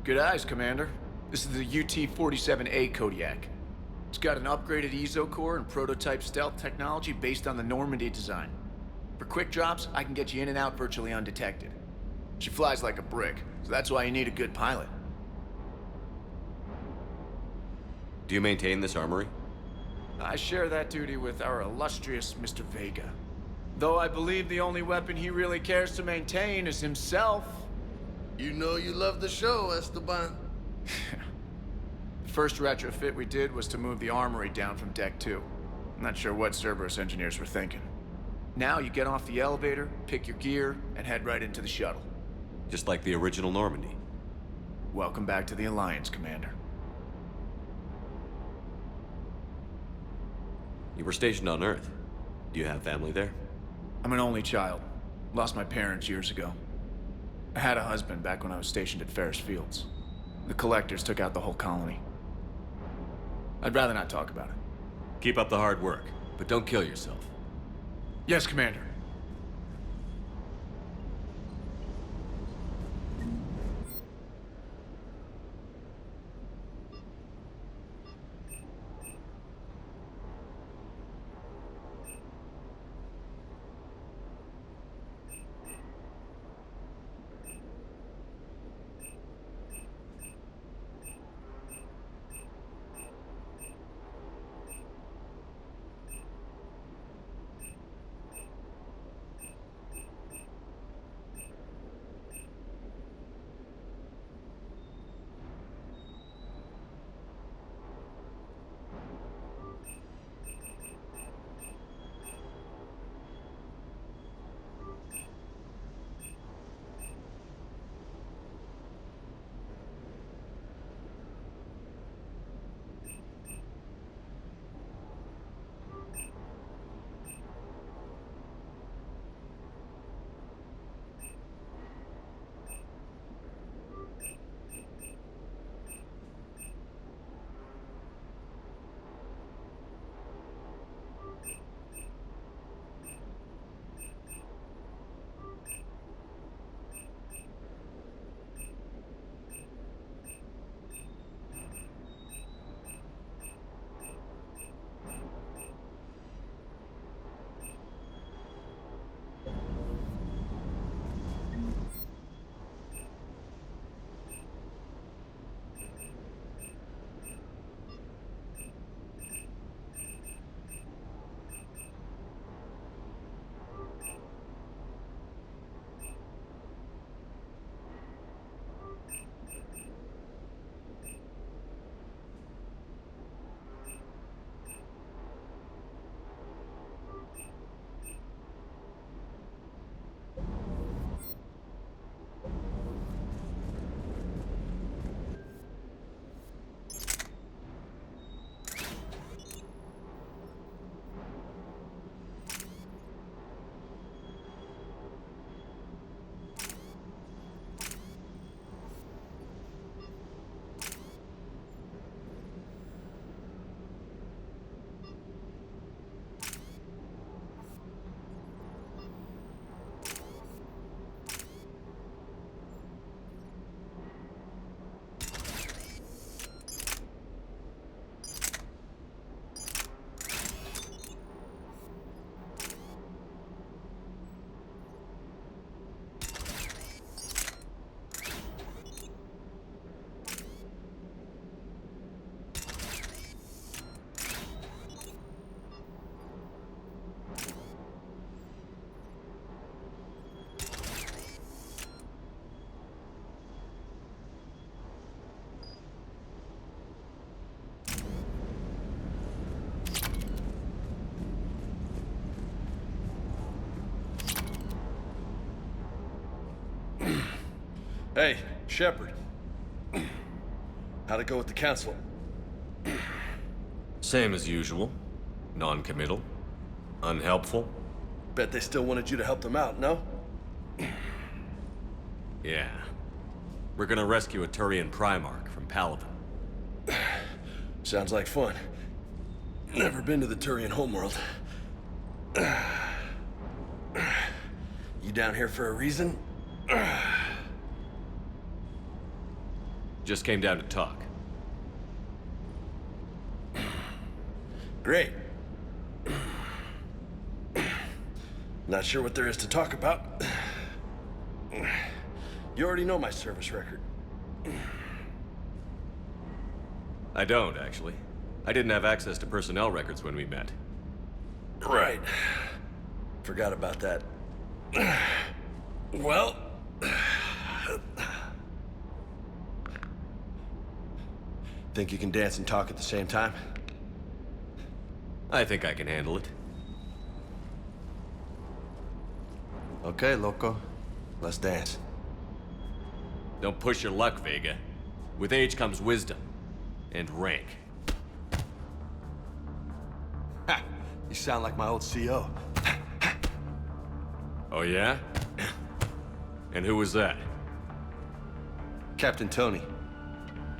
Good eyes, Commander. This is the UT-47A Kodiak. It's got an upgraded ESO core and prototype stealth technology based on the Normandy design. For quick drops, I can get you in and out virtually undetected. She flies like a brick, so that's why you need a good pilot. Do you maintain this armory? I share that duty with our illustrious Mr. Vega. Though I believe the only weapon he really cares to maintain is himself. You know you love the show, Esteban. The first retrofit we did was to move the armory down from Deck 2. I'm not sure what Cerberus engineers were thinking. Now you get off the elevator, pick your gear, and head right into the shuttle. Just like the original Normandy. Welcome back to the Alliance, Commander. You were stationed on Earth. Do you have family there? I'm an only child. Lost my parents years ago. I had a husband back when I was stationed at Ferris Fields. The Collectors took out the whole colony. I'd rather not talk about it. Keep up the hard work, but don't kill yourself. Yes, Commander. Hey, Shepard. How'd it go with the council? Same as usual. Non-committal. Unhelpful. Bet they still wanted you to help them out, no? Yeah. We're gonna rescue a Turian Primarch from Paladin. Sounds like fun. Never been to the Turian homeworld. You down here for a reason? Just came down to talk. Great. Not sure what there is to talk about. You already know my service record. I don't, actually. I didn't have access to personnel records when we met. Right. Forgot about that. Well... Think you can dance and talk at the same time? I think I can handle it. Okay, loco. Let's dance. Don't push your luck, Vega. With age comes wisdom. And rank. Ha! You sound like my old CO. Oh, yeah? And who was that? Captain Tony.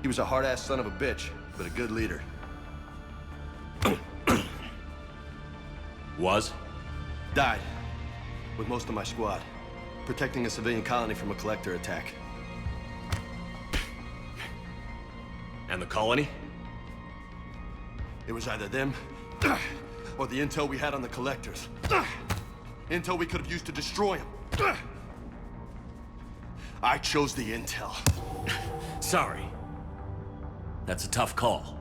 He was a hard-ass son of a bitch, but a good leader. Was? Died. With most of my squad. Protecting a civilian colony from a collector attack. And the colony? It was either them, or the intel we had on the collectors. Intel we could have used to destroy them. I chose the intel. Sorry. That's a tough call.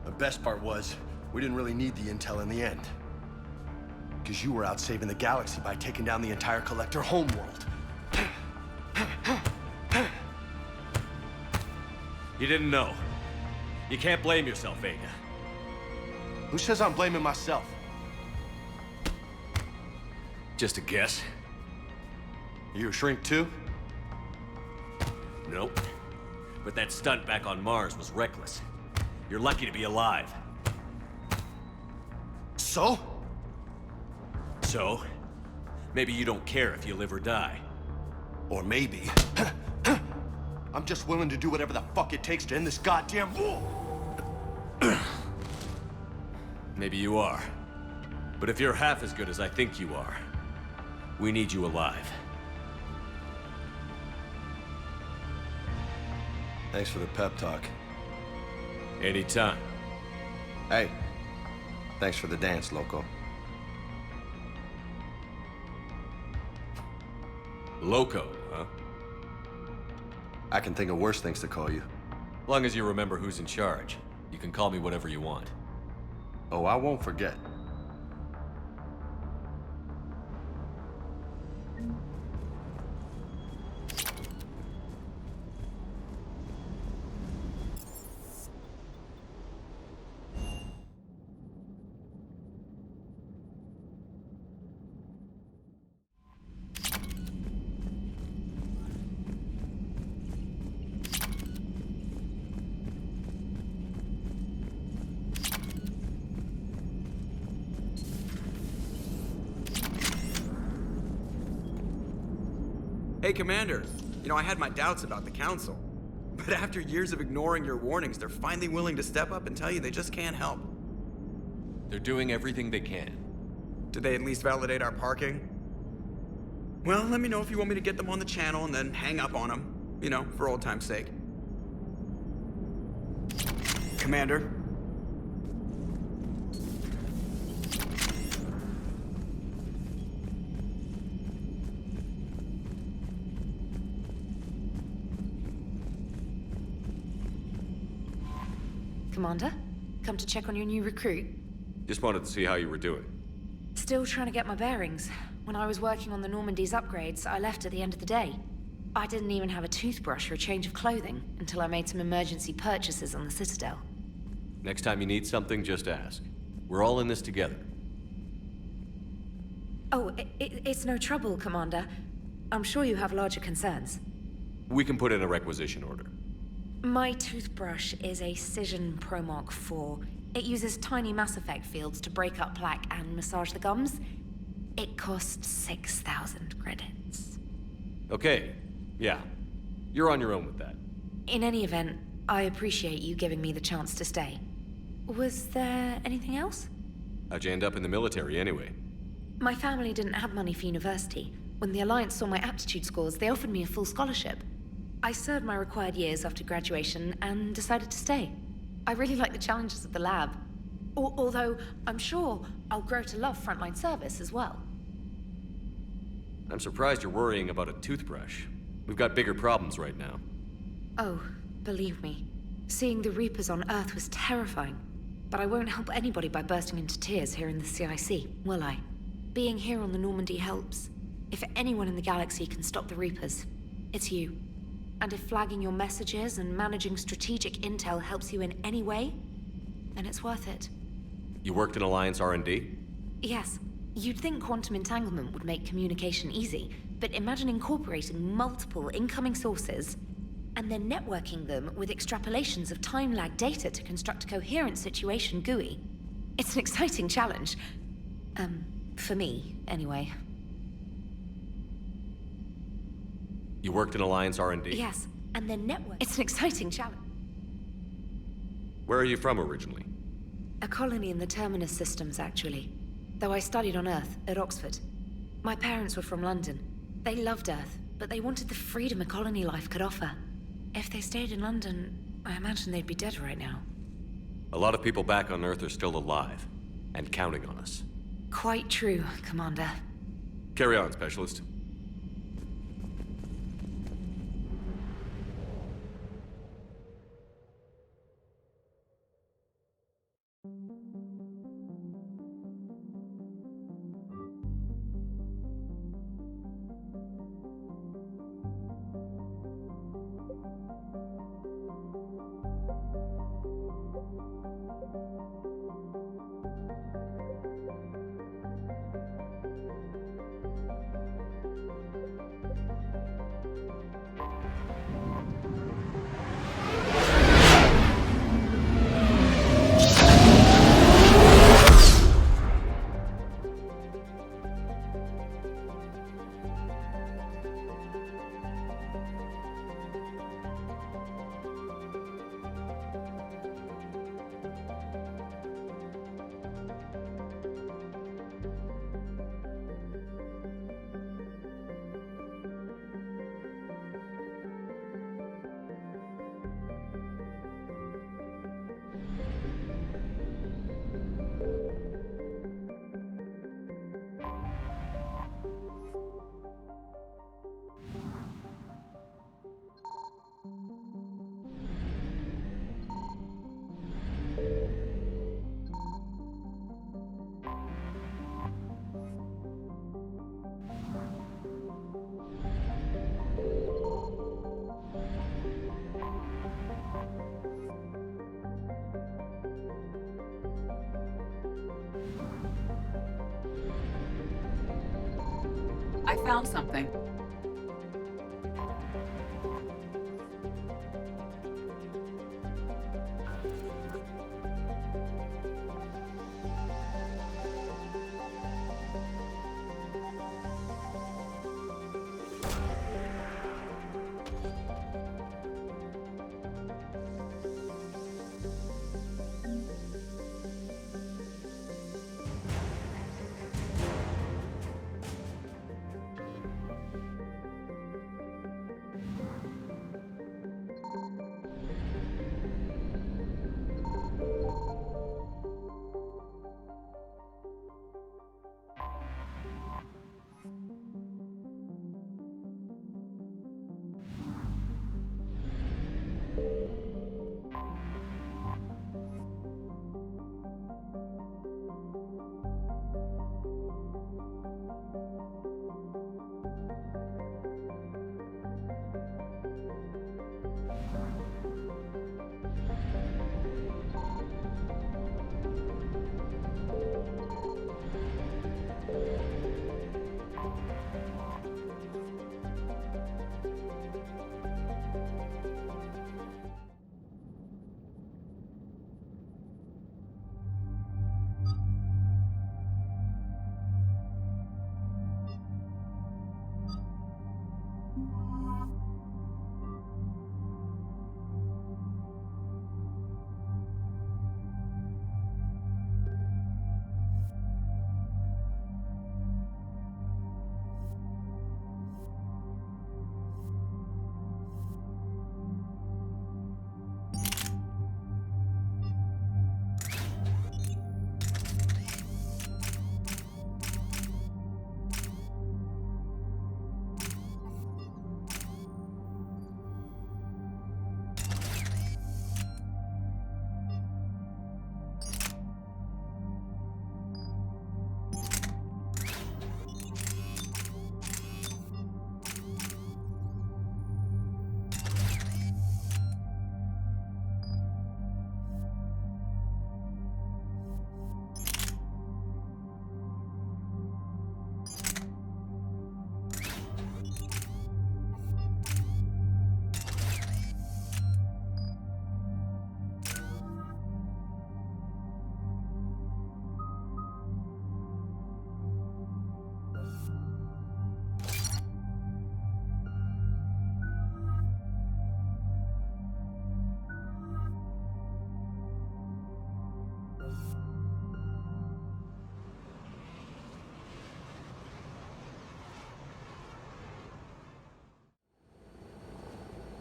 The best part was, we didn't really need the intel in the end. Because you were out saving the galaxy by taking down the entire collector homeworld. You didn't know. You can't blame yourself, Vega. Who says I'm blaming myself? Just a guess. You a shrink too? Nope. But that stunt back on Mars was reckless. You're lucky to be alive. So? So? Maybe you don't care if you live or die. Or maybe... I'm just willing to do whatever the fuck it takes to end this goddamn war! Maybe you are. But if you're half as good as I think you are, we need you alive. Thanks for the pep talk. Anytime. Hey, thanks for the dance, loco. Loco, huh? I can think of worse things to call you. Long as you remember who's in charge, you can call me whatever you want. Oh, I won't forget. Hey, Commander. You know, I had my doubts about the Council. But after years of ignoring your warnings, they're finally willing to step up and tell you they just can't help. They're doing everything they can. Did they at least validate our parking? Well, let me know if you want me to get them on the channel and then hang up on them. You know, for old time's sake. Commander? Commander? Come to check on your new recruit? Just wanted to see how you were doing. Still trying to get my bearings. When I was working on the Normandy's upgrades, I left at the end of the day. I didn't even have a toothbrush or a change of clothing until I made some emergency purchases on the Citadel. Next time you need something, just ask. We're all in this together. Oh, it's no trouble, Commander. I'm sure you have larger concerns. We can put in a requisition order. My toothbrush is a Cision Pro Mark IV. It uses tiny Mass Effect fields to break up plaque and massage the gums. It costs 6,000 credits. Okay, yeah. You're on your own with that. In any event, I appreciate you giving me the chance to stay. Was there anything else? How'd you end up in the military anyway? My family didn't have money for university. When the Alliance saw my aptitude scores, they offered me a full scholarship. I served my required years after graduation and decided to stay. I really like the challenges of the lab. Although, I'm sure I'll grow to love frontline service as well. I'm surprised you're worrying about a toothbrush. We've got bigger problems right now. Oh, believe me. Seeing the Reapers on Earth was terrifying. But I won't help anybody by bursting into tears here in the CIC, will I? Being here on the Normandy helps. If anyone in the galaxy can stop the Reapers, it's you. And if flagging your messages and managing strategic intel helps you in any way, then it's worth it. You worked in Alliance R&D? Yes. You'd think quantum entanglement would make communication easy, but imagine incorporating multiple incoming sources and then networking them with extrapolations of time-lag data to construct a coherent situation GUI. It's an exciting challenge. For me, anyway. You worked in Alliance R&D? Yes, and then network. It's an exciting challenge. Where are you from originally? A colony in the Terminus systems, actually. Though I studied on Earth, at Oxford. My parents were from London. They loved Earth, but they wanted the freedom a colony life could offer. If they stayed in London, I imagine they'd be dead right now. A lot of people back on Earth are still alive, and counting on us. Quite true, Commander. Carry on, Specialist. I found something.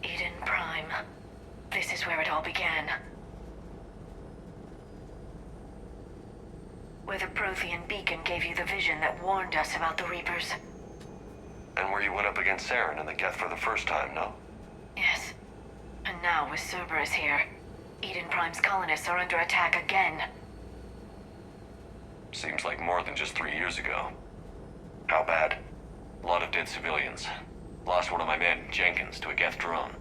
Eden Prime. This is where it all began. Where the Prothean beacon gave you the vision that warned us about the Reapers. And where you went up against Saren and the Geth for the first time, no? Yes. And now with Cerberus here, Eden Prime's colonists are under attack again. Seems like more than just 3 years ago. How bad? A lot of dead civilians. Lost one of my men, Jenkins, to a Geth drone.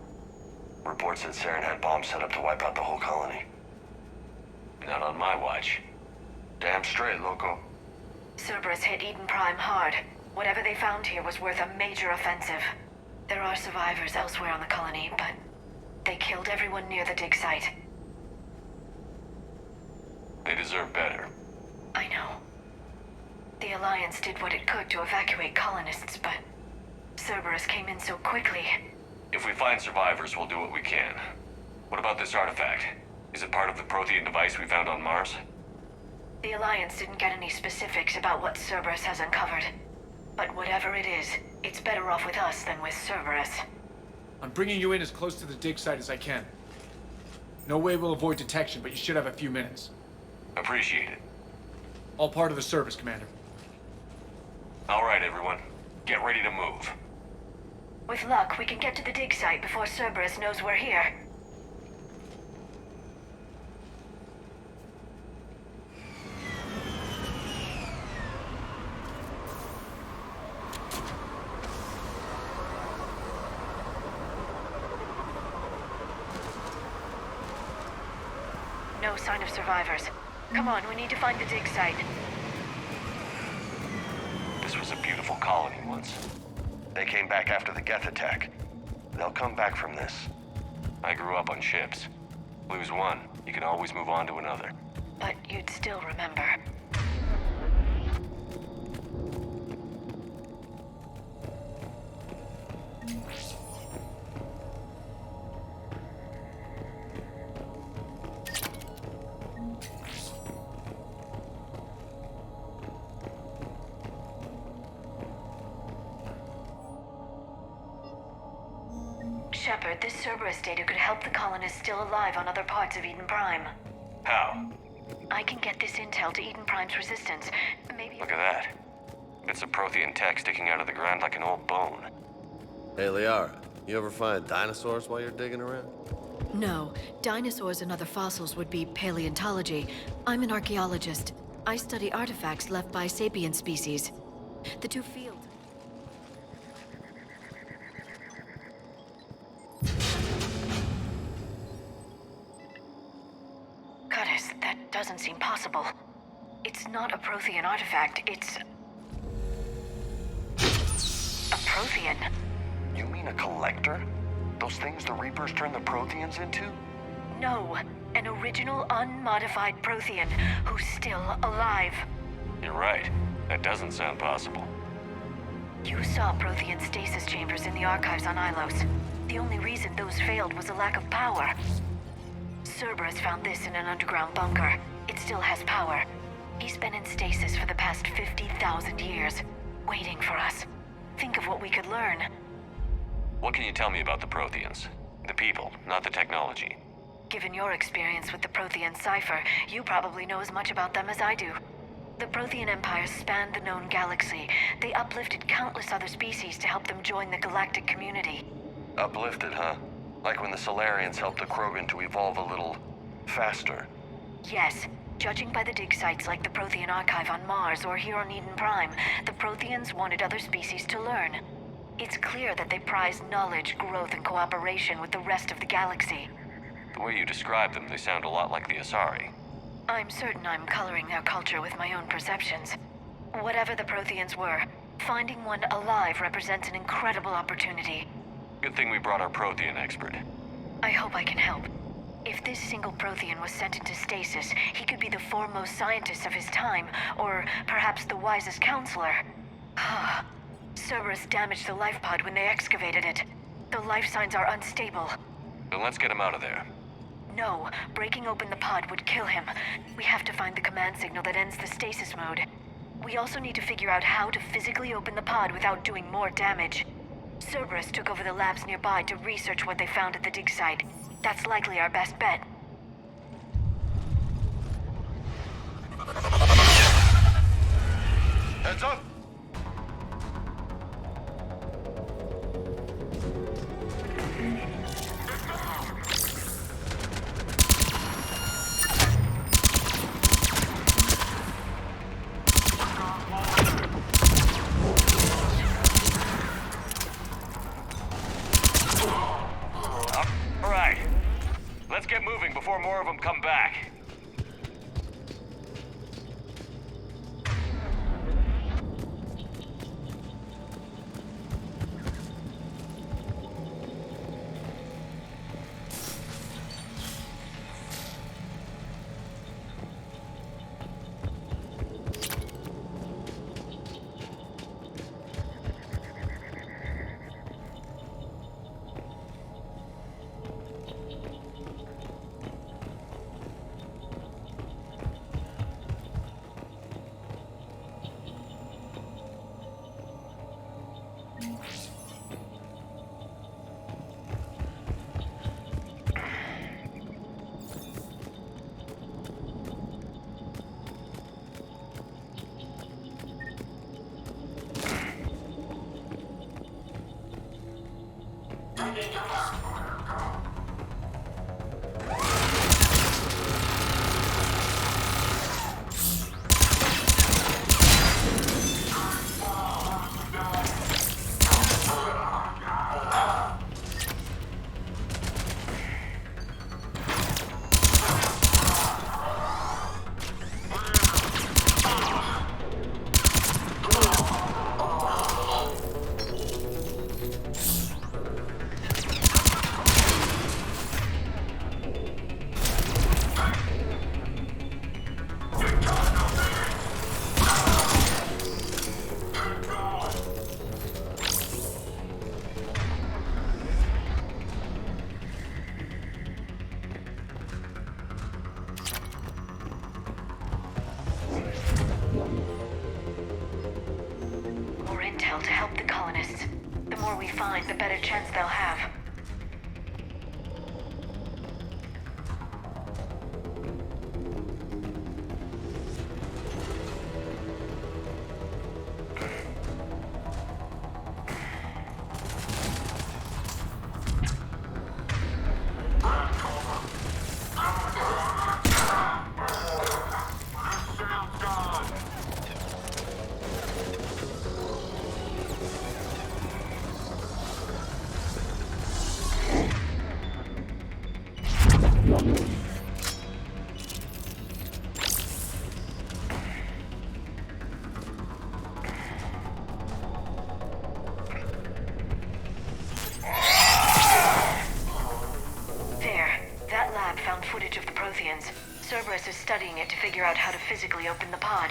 Reports said Saren had bombs set up to wipe out the whole colony. Not on my watch. Damn straight, loco. Cerberus hit Eden Prime hard. Whatever they found here was worth a major offensive. There are survivors elsewhere on the colony, but they killed everyone near the dig site. They deserve better. I know. The Alliance did what it could to evacuate colonists, but Cerberus came in so quickly. If we find survivors, we'll do what we can. What about this artifact? Is it part of the Prothean device we found on Mars? The Alliance didn't get any specifics about what Cerberus has uncovered. But whatever it is, it's better off with us than with Cerberus. I'm bringing you in as close to the dig site as I can. No way we'll avoid detection, but you should have a few minutes. Appreciate it. All part of the service, Commander. All right, everyone. Get ready to move. With luck, we can get to the dig site before Cerberus knows we're here. No sign of survivors. Come on, we need to find the dig site. This was a beautiful colony once. They came back after the Geth attack. They'll come back from this. I grew up on ships. Lose one, you can always move on to another. But you'd still remember. Shepard, this Cerberus data could help the colonists still alive on other parts of Eden Prime. How? I can get this intel to Eden Prime's resistance. Maybe... Look at that. Bits of Prothean tech sticking out of the ground like an old bone. Hey, Liara, you ever find dinosaurs while you're digging around? No. Dinosaurs and other fossils would be paleontology. I'm an archaeologist. I study artifacts left by sapient species. The two fields... Curtis, that doesn't seem possible. It's not a Prothean artifact, it's... a Prothean. You mean a collector? Those things the Reapers turned the Protheans into? No, an original unmodified Prothean who's still alive. You're right. That doesn't sound possible. You saw Prothean stasis chambers in the archives on Ilos. The only reason those failed was a lack of power. Cerberus found this in an underground bunker. It still has power. He's been in stasis for the past 50,000 years, waiting for us. Think of what we could learn. What can you tell me about the Protheans? The people, not the technology. Given your experience with the Prothean cipher, you probably know as much about them as I do. The Prothean Empire spanned the known galaxy. They uplifted countless other species to help them join the galactic community. Uplifted, huh? Like when the Solarians helped the Krogan to evolve a little faster. Yes. Judging by the dig sites like the Prothean Archive on Mars or here on Eden Prime, the Protheans wanted other species to learn. It's clear that they prize knowledge, growth, and cooperation with the rest of the galaxy. The way you describe them, they sound a lot like the Asari. I'm certain I'm coloring their culture with my own perceptions. Whatever the Protheans were, finding one alive represents an incredible opportunity. Good thing we brought our Prothean expert. I hope I can help. If this single Prothean was sent into stasis, he could be the foremost scientist of his time, or perhaps the wisest counselor. Cerberus damaged the life pod when they excavated it. The life signs are unstable. Then let's get him out of there. No, breaking open the pod would kill him. We have to find the command signal that ends the stasis mode. We also need to figure out how to physically open the pod without doing more damage. Cerberus took over the labs nearby to research what they found at the dig site. That's likely our best bet. Heads up! All right. Let's get moving before more of them come back. More intel to help the colonists. The more we find, the better chance they'll have. Footage of the Protheans. Cerberus is studying it to figure out how to physically open the pod.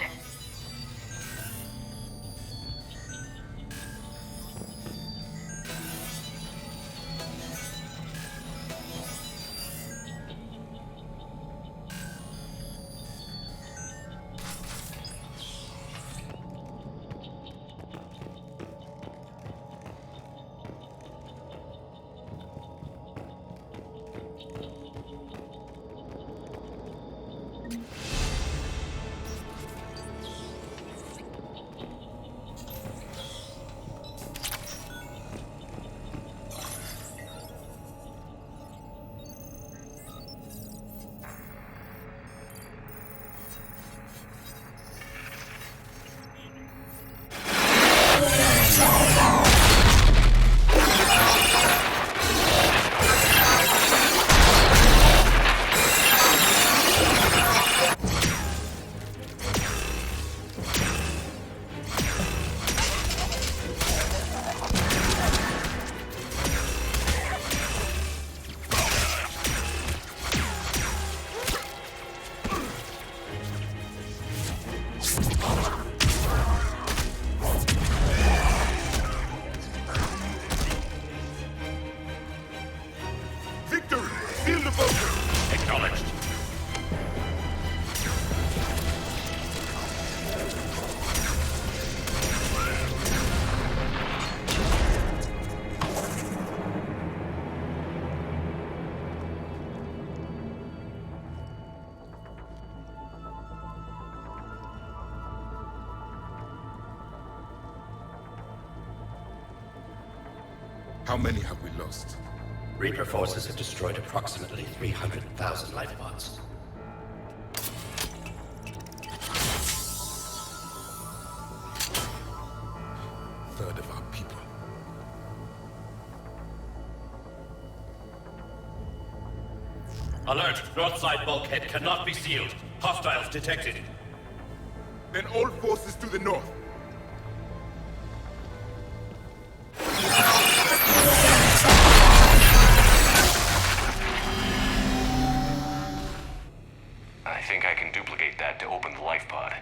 How many have we lost? Reaper forces have destroyed approximately 300,000 life pods. Third of our people. Alert! North side bulkhead cannot be sealed. Hostiles detected. Then all forces to the north. I think I can duplicate that to open the life pod.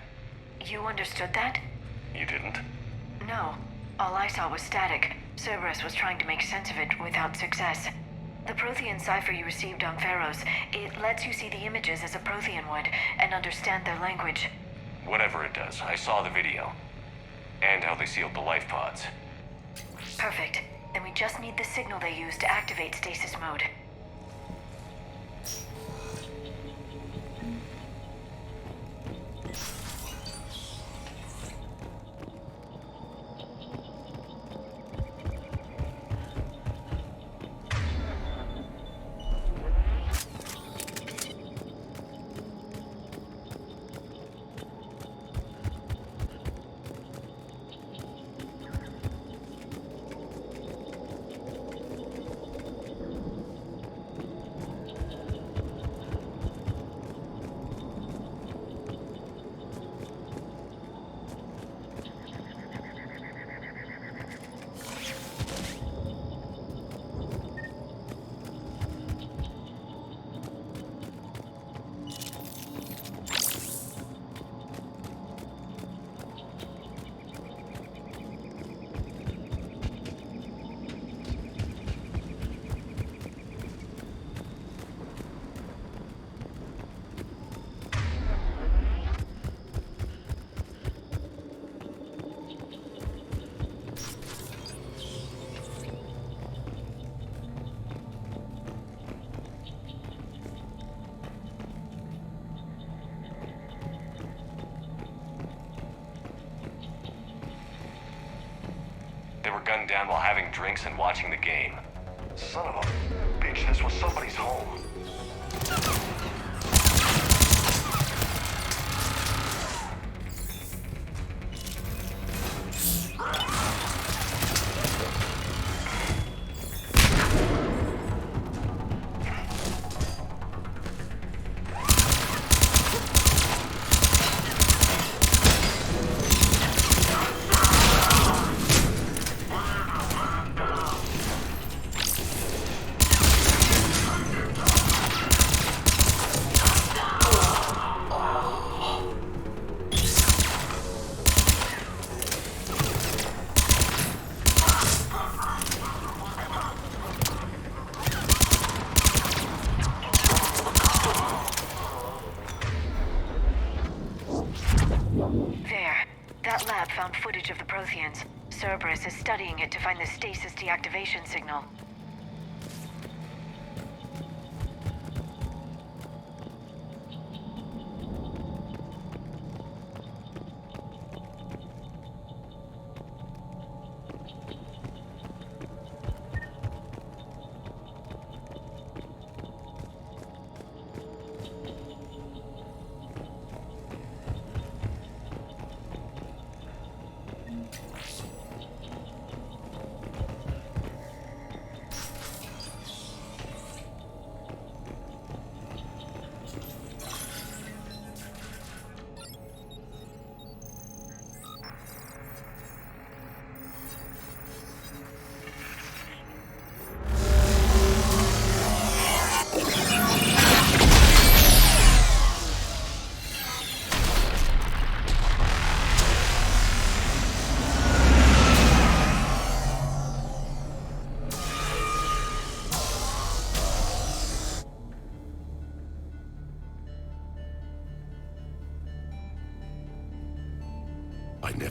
You understood that? You didn't? No. All I saw was static. Cerberus was trying to make sense of it without success. The Prothean cipher you received on Pharaohs, it lets you see the images as a Prothean would, and understand their language. Whatever it does, I saw the video. And how they sealed the life pods. Perfect. Then we just need the signal they use to activate stasis mode. They were gunned down while having drinks and watching the game. Son of a bitch, this was somebody's home. There. That lab found footage of the Protheans. Cerberus is studying it to find the stasis deactivation signal.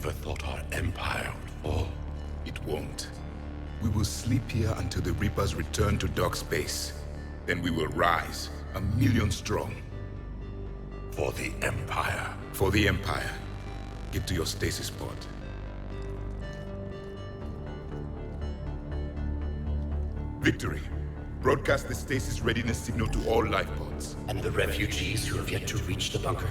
never thought our empire would fall. It won't. We will sleep here until the Reapers return to dock space. Then we will rise, 1,000,000 strong. For the Empire. For the Empire. Get to your stasis pod. Victory. Broadcast the stasis readiness signal to all life pods. And the refugees who have yet to reach the bunker.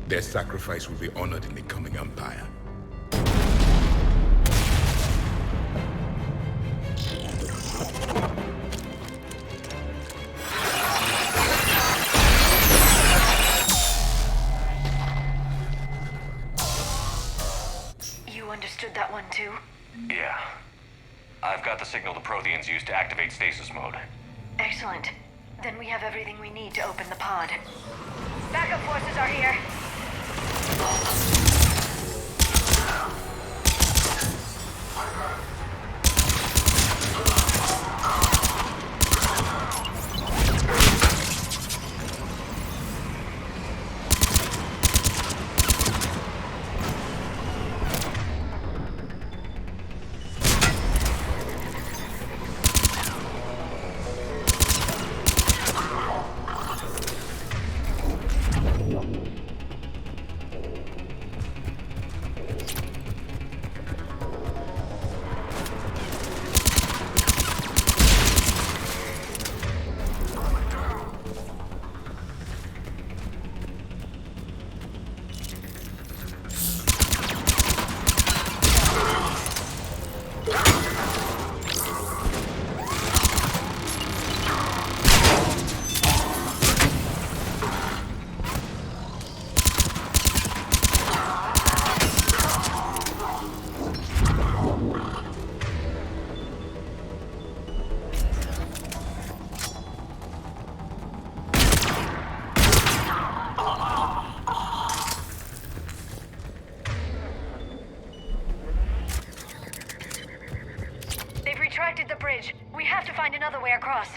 Their sacrifice will be honored in the coming Empire. You understood that one too? Yeah. I've got the signal the Protheans use to activate stasis mode. Excellent. Then we have everything we need to open the pod. Backup forces are here. Retracted the bridge. We have to find another way across.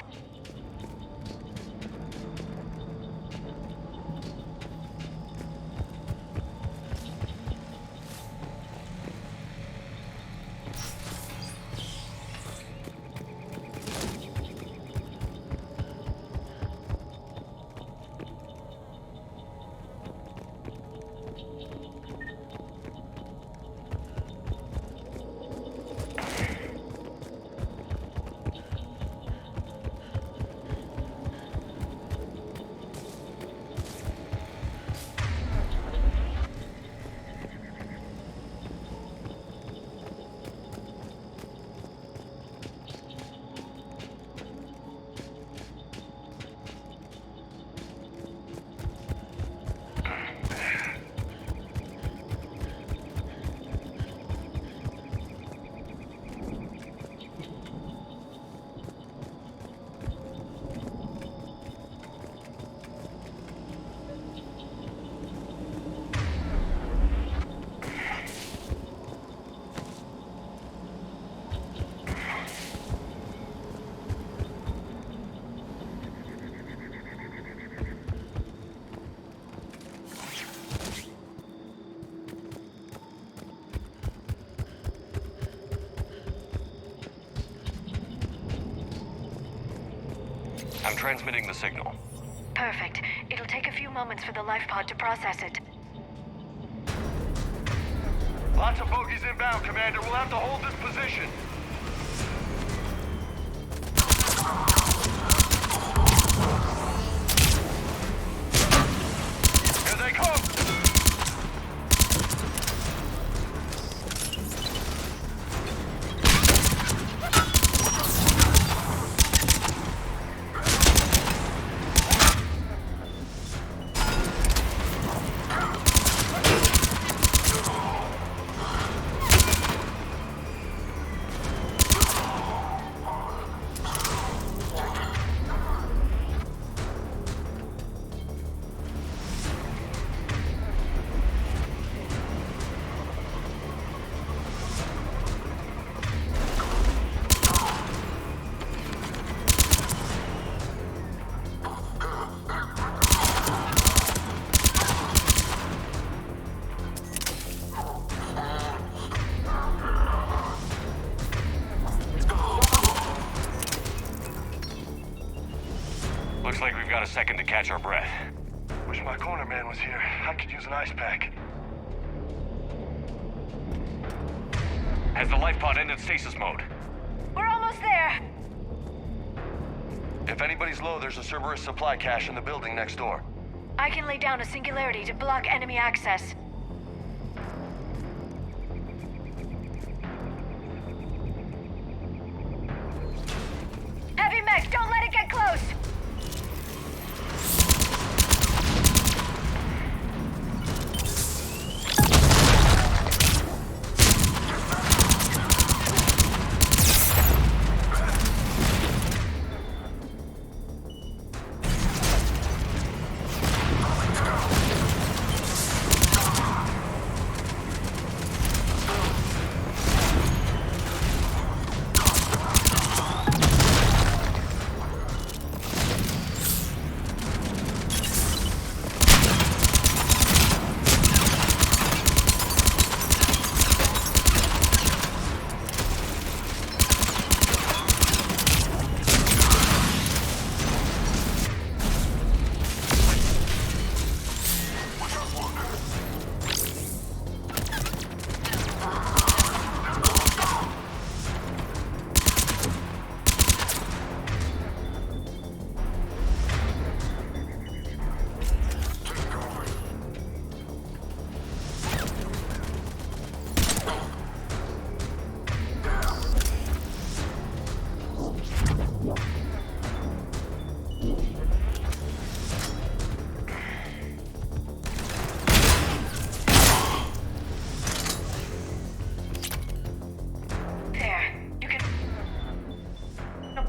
I'm transmitting the signal. Perfect. It'll take a few moments for the life pod to process it. Lots of bogies inbound, Commander. We'll have to hold this position. Here they come! Looks like we've got a second to catch our breath. Wish my corner man was here. I could use an ice pack. Has the life pod ended stasis mode? We're almost there! If anybody's low, there's a Cerberus supply cache in the building next door. I can lay down a singularity to block enemy access. Heavy mech, don't let it get close!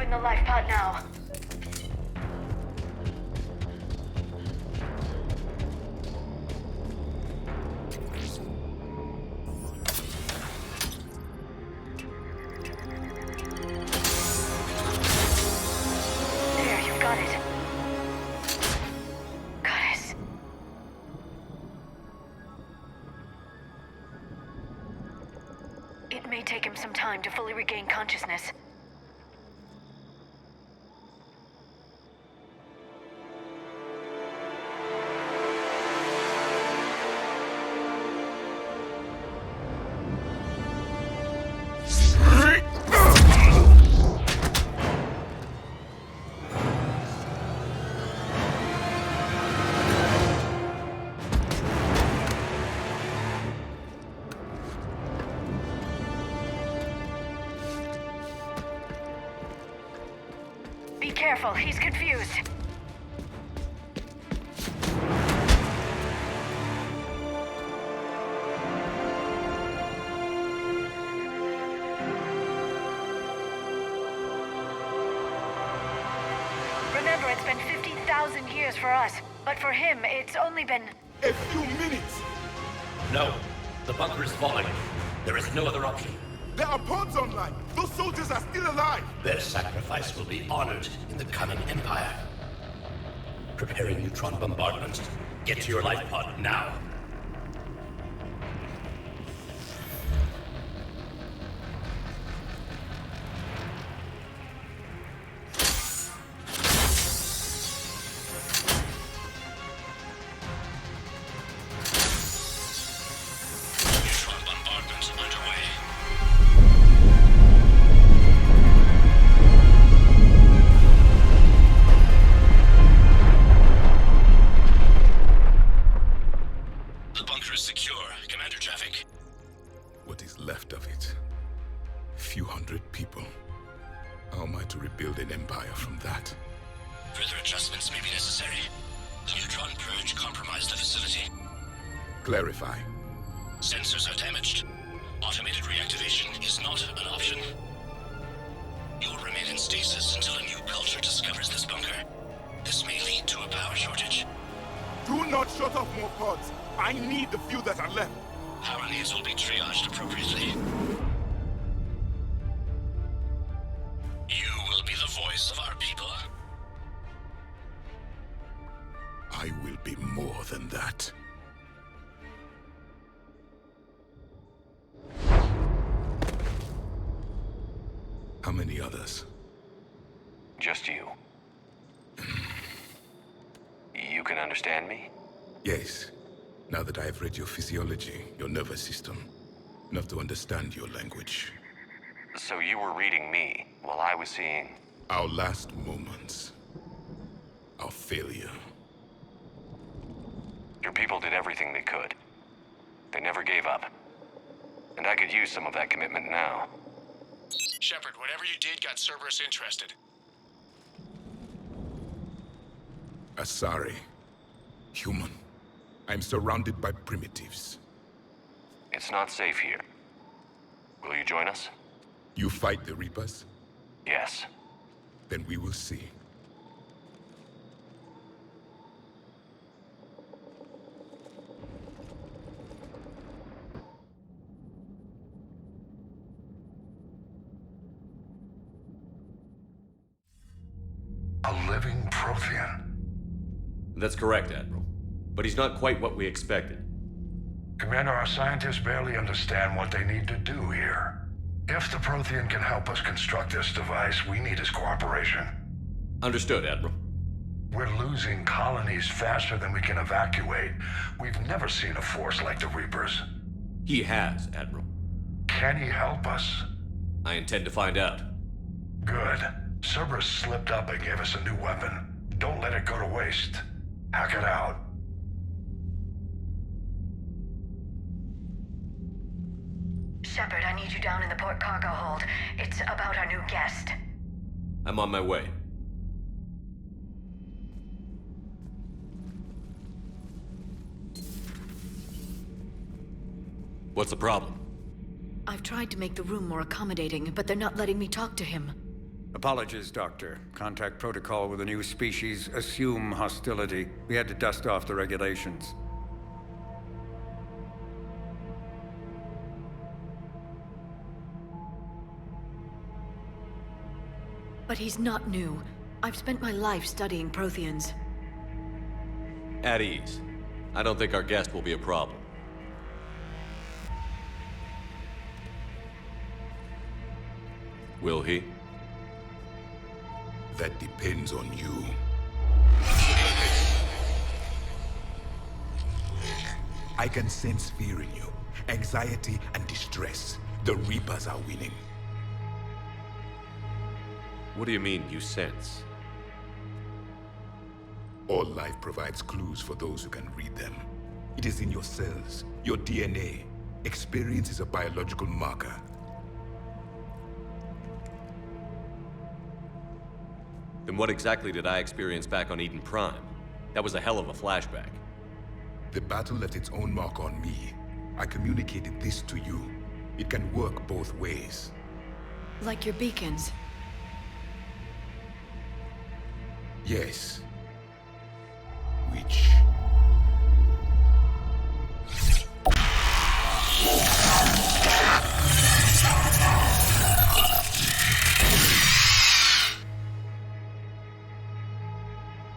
The life pod now. There, you've got it. Goddess. It may take him some time to fully regain consciousness. Be careful, he's confused. Remember, it's been 50,000 years for us, but for him, it's only been... A few minutes! No, the bunker is falling. There is no other option. There are pods online! Those soldiers are still alive! Their sacrifice will be honored in the coming Empire. Preparing neutron bombardment. Get to your life pod now. What is left of it? A few hundred people. How am I to rebuild an empire from that? Further adjustments may be necessary. The neutron purge compromised the facility. Clarify. Sensors are damaged. Automated reactivation is not an option. You'll remain in stasis until a new culture discovers this bunker. This may lead to a power shortage. Do not shut off more pods. I need the few that are left. Power needs will be triaged appropriately. You will be the voice of our people. I will be more than that. How many others? Just you. understand me? Yes. Now that I have read your physiology, your nervous system, enough to understand your language. So you were reading me while I was seeing... Our last moments. Our failure. Your people did everything they could. They never gave up. And I could use some of that commitment now. Shepard, whatever you did got Cerberus interested. Asari. Human. I'm surrounded by primitives. It's not safe here. Will you join us? You fight the Reapers? Yes. Then we will see. A living Prothean. That's correct, Admiral. But he's not quite what we expected. Commander, our scientists barely understand what they need to do here. If the Prothean can help us construct this device, we need his cooperation. Understood, Admiral. We're losing colonies faster than we can evacuate. We've never seen a force like the Reapers. He has, Admiral. Can he help us? I intend to find out. Good. Cerberus slipped up and gave us a new weapon. Don't let it go to waste. Hack it out. Shepard, I need you down in the port cargo hold. It's about our new guest. I'm on my way. What's the problem? I've tried to make the room more accommodating, but they're not letting me talk to him. Apologies, Doctor. Contact protocol with a new species. Assume hostility. We had to dust off the regulations. But he's not new. I've spent my life studying Protheans. At ease. I don't think our guest will be a problem. Will he? That depends on you. I can sense fear in you, anxiety and distress. The Reapers are winning. What do you mean, you sense? All life provides clues for those who can read them. It is in your cells, your DNA. Experience is a biological marker. Then what exactly did I experience back on Eden Prime? That was a hell of a flashback. The battle left its own mark on me. I communicated this to you. It can work both ways. Like your beacons. Yes. Which...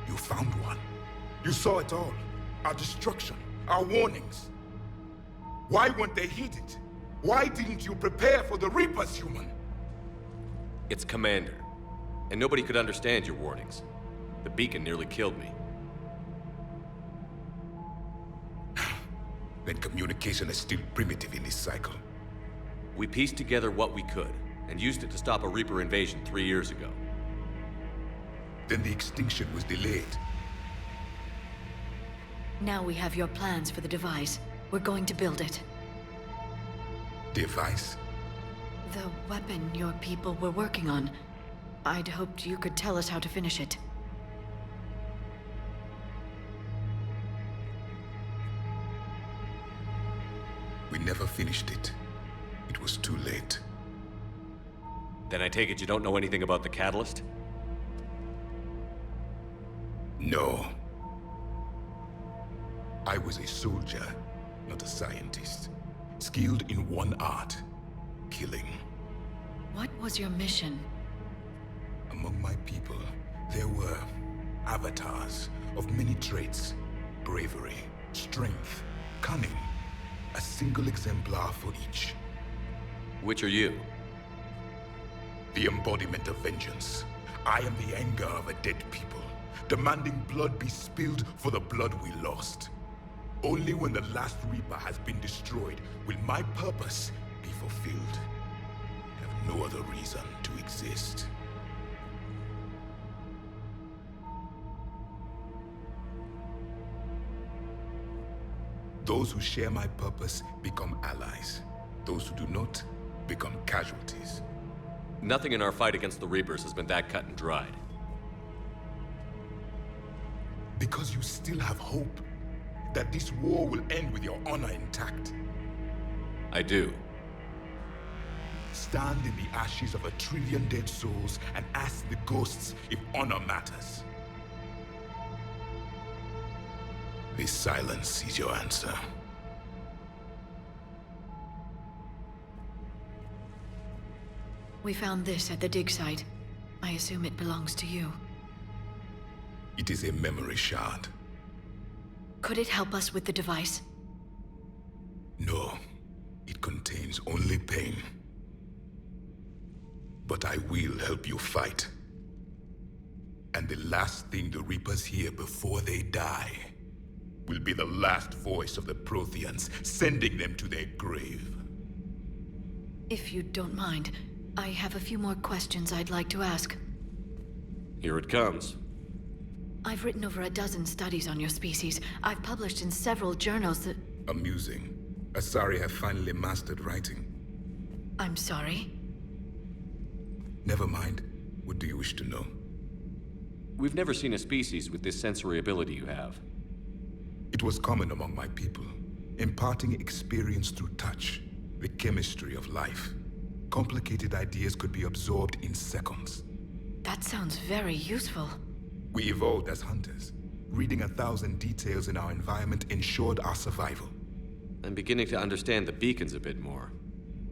You found one. You saw it all. Our destruction, our warnings. Why weren't they heeded? Why didn't you prepare for the Reapers, human? It's Commander. And nobody could understand your warnings. The beacon nearly killed me. Then communication is still primitive in this cycle. We pieced together what we could, and used it to stop a Reaper invasion 3 years ago. Then the extinction was delayed. Now we have your plans for the device. We're going to build it. Device? The weapon your people were working on. I'd hoped you could tell us how to finish it. We never finished it. It was too late. Then I take it you don't know anything about the catalyst? No. I was a soldier, not a scientist. Skilled in one art, killing. What was your mission? Among my people, there were avatars of many traits. Bravery, strength, cunning. A single exemplar for each. Which are you? The embodiment of vengeance. I am the anger of a dead people. demanding blood be spilled for the blood we lost. Only when the last Reaper has been destroyed will my purpose be fulfilled. I have no other reason to exist. Those who share my purpose become allies. Those who do not become casualties. Nothing in our fight against the Reapers has been that cut and dried. Because you still have hope that this war will end with your honor intact. I do. Stand in the ashes of 1 trillion dead souls and ask the ghosts if honor matters. This silence is your answer. We found this at the dig site. I assume it belongs to you. It is a memory shard. Could it help us with the device? No, it contains only pain. But I will help you fight. And the last thing the Reapers hear before they die will be the last voice of the Protheans, sending them to their grave. If you don't mind, I have a few more questions I'd like to ask. Here it comes. I've written over a dozen studies on your species. I've published in several journals that... Amusing. Asari have finally mastered writing. I'm sorry? Never mind. What do you wish to know? We've never seen a species with this sensory ability you have. It was common among my people, imparting experience through touch, the chemistry of life. Complicated ideas could be absorbed in seconds. That sounds very useful. We evolved as hunters. Reading 1,000 details in our environment ensured our survival. I'm beginning to understand the beacons a bit more.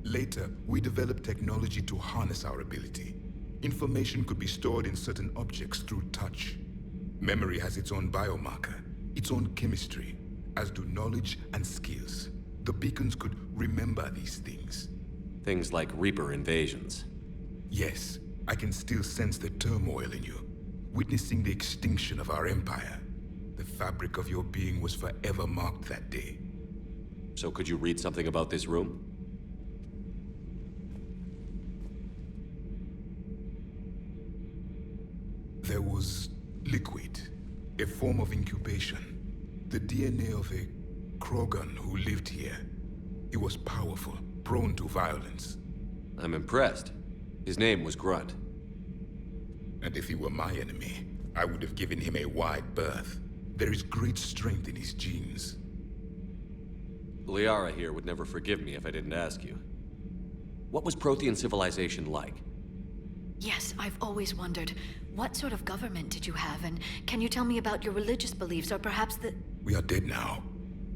Later, we developed technology to harness our ability. Information could be stored in certain objects through touch. Memory has its own biomarker, its own chemistry, as do knowledge and skills. The beacons could remember these things. Things like Reaper invasions. Yes, I can still sense the turmoil in you, witnessing the extinction of our empire. The fabric of your being was forever marked that day. So could you read something about this room? There was liquid, a form of incubation. The DNA of a Krogan who lived here. He was powerful, prone to violence. I'm impressed. His name was Grunt. And if he were my enemy, I would have given him a wide berth. There is great strength in his genes. Liara here would never forgive me if I didn't ask you. What was Prothean civilization like? Yes, I've always wondered. What sort of government did you have, and can you tell me about your religious beliefs, or perhaps the... We are dead now.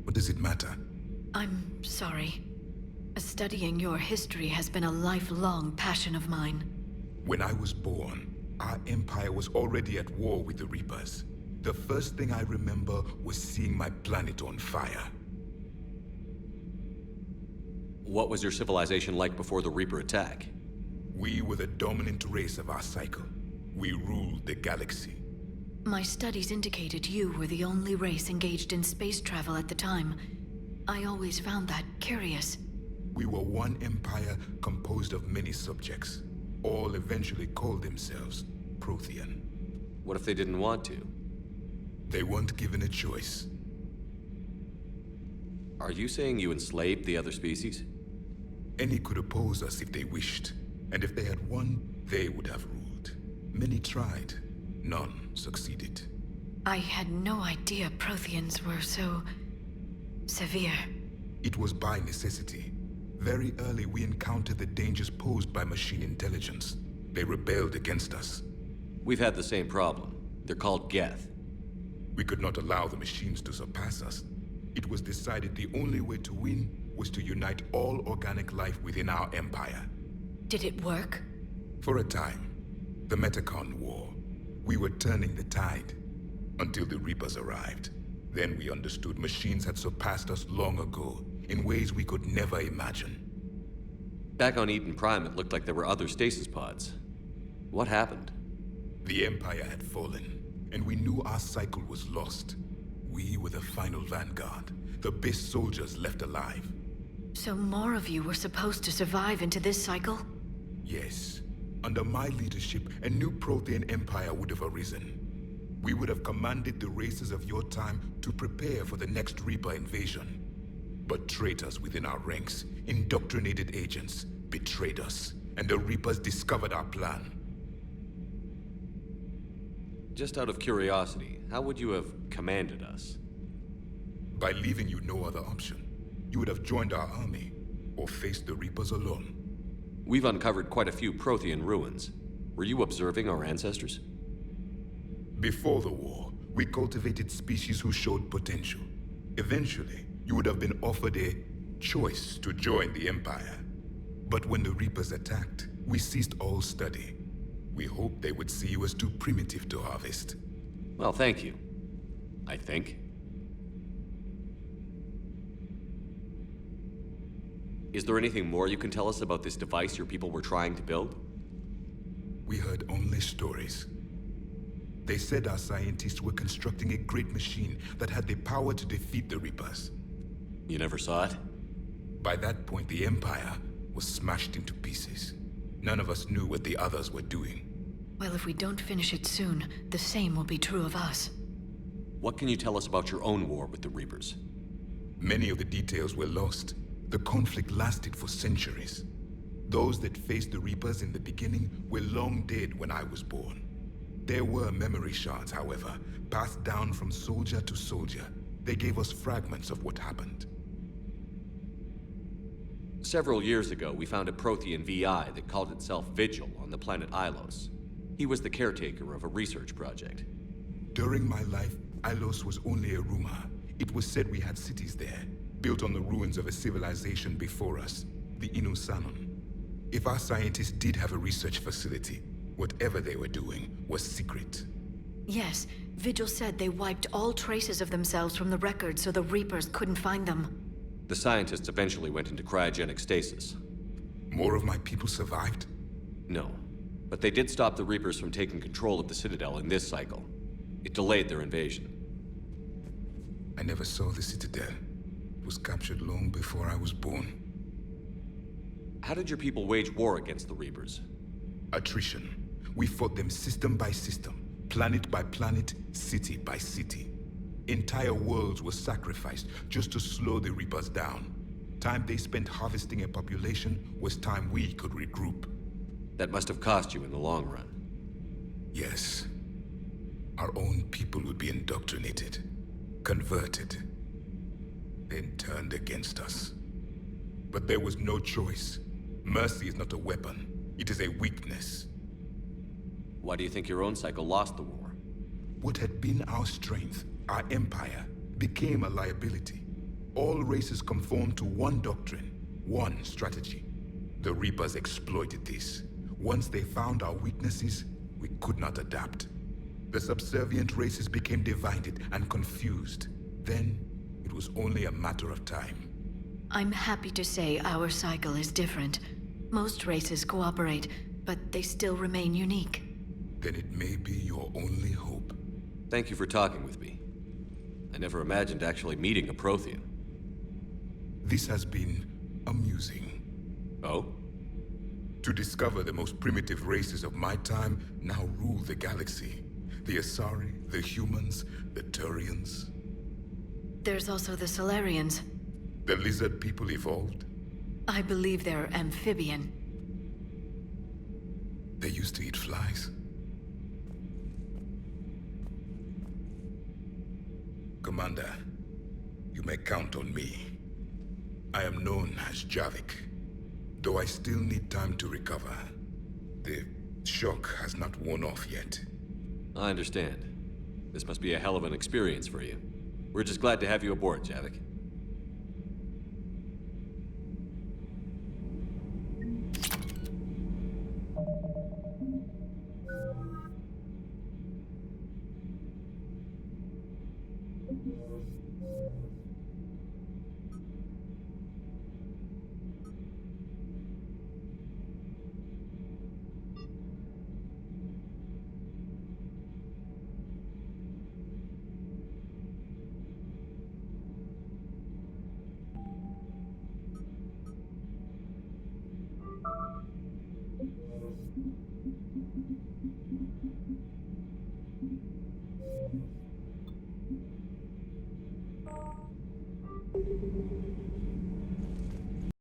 What does it matter? I'm sorry. Studying your history has been a lifelong passion of mine. When I was born, our empire was already at war with the Reapers. The first thing I remember was seeing my planet on fire. What was your civilization like before the Reaper attack? We were the dominant race of our cycle. We ruled the galaxy. My studies indicated you were the only race engaged in space travel at the time. I always found that curious. We were one empire composed of many subjects. All eventually called themselves Prothean. What if they didn't want to? They weren't given a choice. Are you saying you enslaved the other species? Any could oppose us if they wished. And if they had won, they would have ruled. Many tried. None succeeded. I had no idea Protheans were so... severe. It was by necessity. Very early, we encountered the dangers posed by machine intelligence. They rebelled against us. We've had the same problem. They're called Geth. We could not allow the machines to surpass us. It was decided the only way to win was to unite all organic life within our empire. Did it work? For a time. The Metacon War. We were turning the tide. Until the Reapers arrived. Then we understood machines had surpassed us long ago, in ways we could never imagine. Back on Eden Prime, it looked like there were other stasis pods. What happened? The Empire had fallen. and we knew our cycle was lost. We were the final vanguard, the best soldiers left alive. So more of you were supposed to survive into this cycle? Yes. Under my leadership, a new Prothean empire would have arisen. We would have commanded the races of your time to prepare for the next Reaper invasion. But traitors within our ranks, indoctrinated agents, betrayed us, and the Reapers discovered our plan. Just out of curiosity, how would you have commanded us? By leaving you no other option. You would have joined our army, or faced the Reapers alone. We've uncovered quite a few Prothean ruins. Were you observing our ancestors? Before the war, we cultivated species who showed potential. Eventually, you would have been offered a choice to join the Empire. But when the Reapers attacked, we ceased all study. We hoped they would see you as too primitive to harvest. Well, thank you. I think. Is there anything more you can tell us about this device your people were trying to build? We heard only stories. They said our scientists were constructing a great machine that had the power to defeat the Reapers. You never saw it? By that point, the Empire was smashed into pieces. None of us knew what the others were doing. Well, if we don't finish it soon, the same will be true of us. What can you tell us about your own war with the Reapers? Many of the details were lost. The conflict lasted for centuries. Those that faced the Reapers in the beginning were long dead when I was born. There were memory shards, however, passed down from soldier to soldier. They gave us fragments of what happened. Several years ago, we found a Prothean VI that called itself Vigil on the planet Ilos. He was the caretaker of a research project. During my life, Ilos was only a rumor. It was said we had cities there, built on the ruins of a civilization before us, the Inusanon. If our scientists did have a research facility, whatever they were doing was secret. Yes, Vigil said they wiped all traces of themselves from the records so the Reapers couldn't find them. The scientists eventually went into cryogenic stasis. More of my people survived? No, but they did stop the Reapers from taking control of the Citadel in this cycle. It delayed their invasion. I never saw the Citadel. It was captured long before I was born. How did your people wage war against the Reapers? Attrition. We fought them system by system, planet by planet, city by city. Entire worlds were sacrificed just to slow the Reapers down. Time they spent harvesting a population was time we could regroup. That must have cost you in the long run. Yes. Our own people would be indoctrinated, converted, then turned against us. But there was no choice. Mercy is not a weapon. It is a weakness. Why do you think your own cycle lost the war? What had been our strength, our empire, became a liability. All races conformed to one doctrine, one strategy. The Reapers exploited this. Once they found our weaknesses, we could not adapt. The subservient races became divided and confused. Then, it was only a matter of time. I'm happy to say our cycle is different. Most races cooperate, but they still remain unique. Then it may be your only hope. Thank you for talking with me. I never imagined actually meeting a Prothean. This has been amusing. Oh? To discover the most primitive races of my time now rule the galaxy. The Asari, the humans, the Turians. There's also the Solarians. The lizard people evolved? I believe they're amphibian. They used to eat flies. Commander, you may count on me. I am known as Javik, though I still need time to recover. The shock has not worn off yet. I understand. This must be a hell of an experience for you. We're just glad to have you aboard, Javik.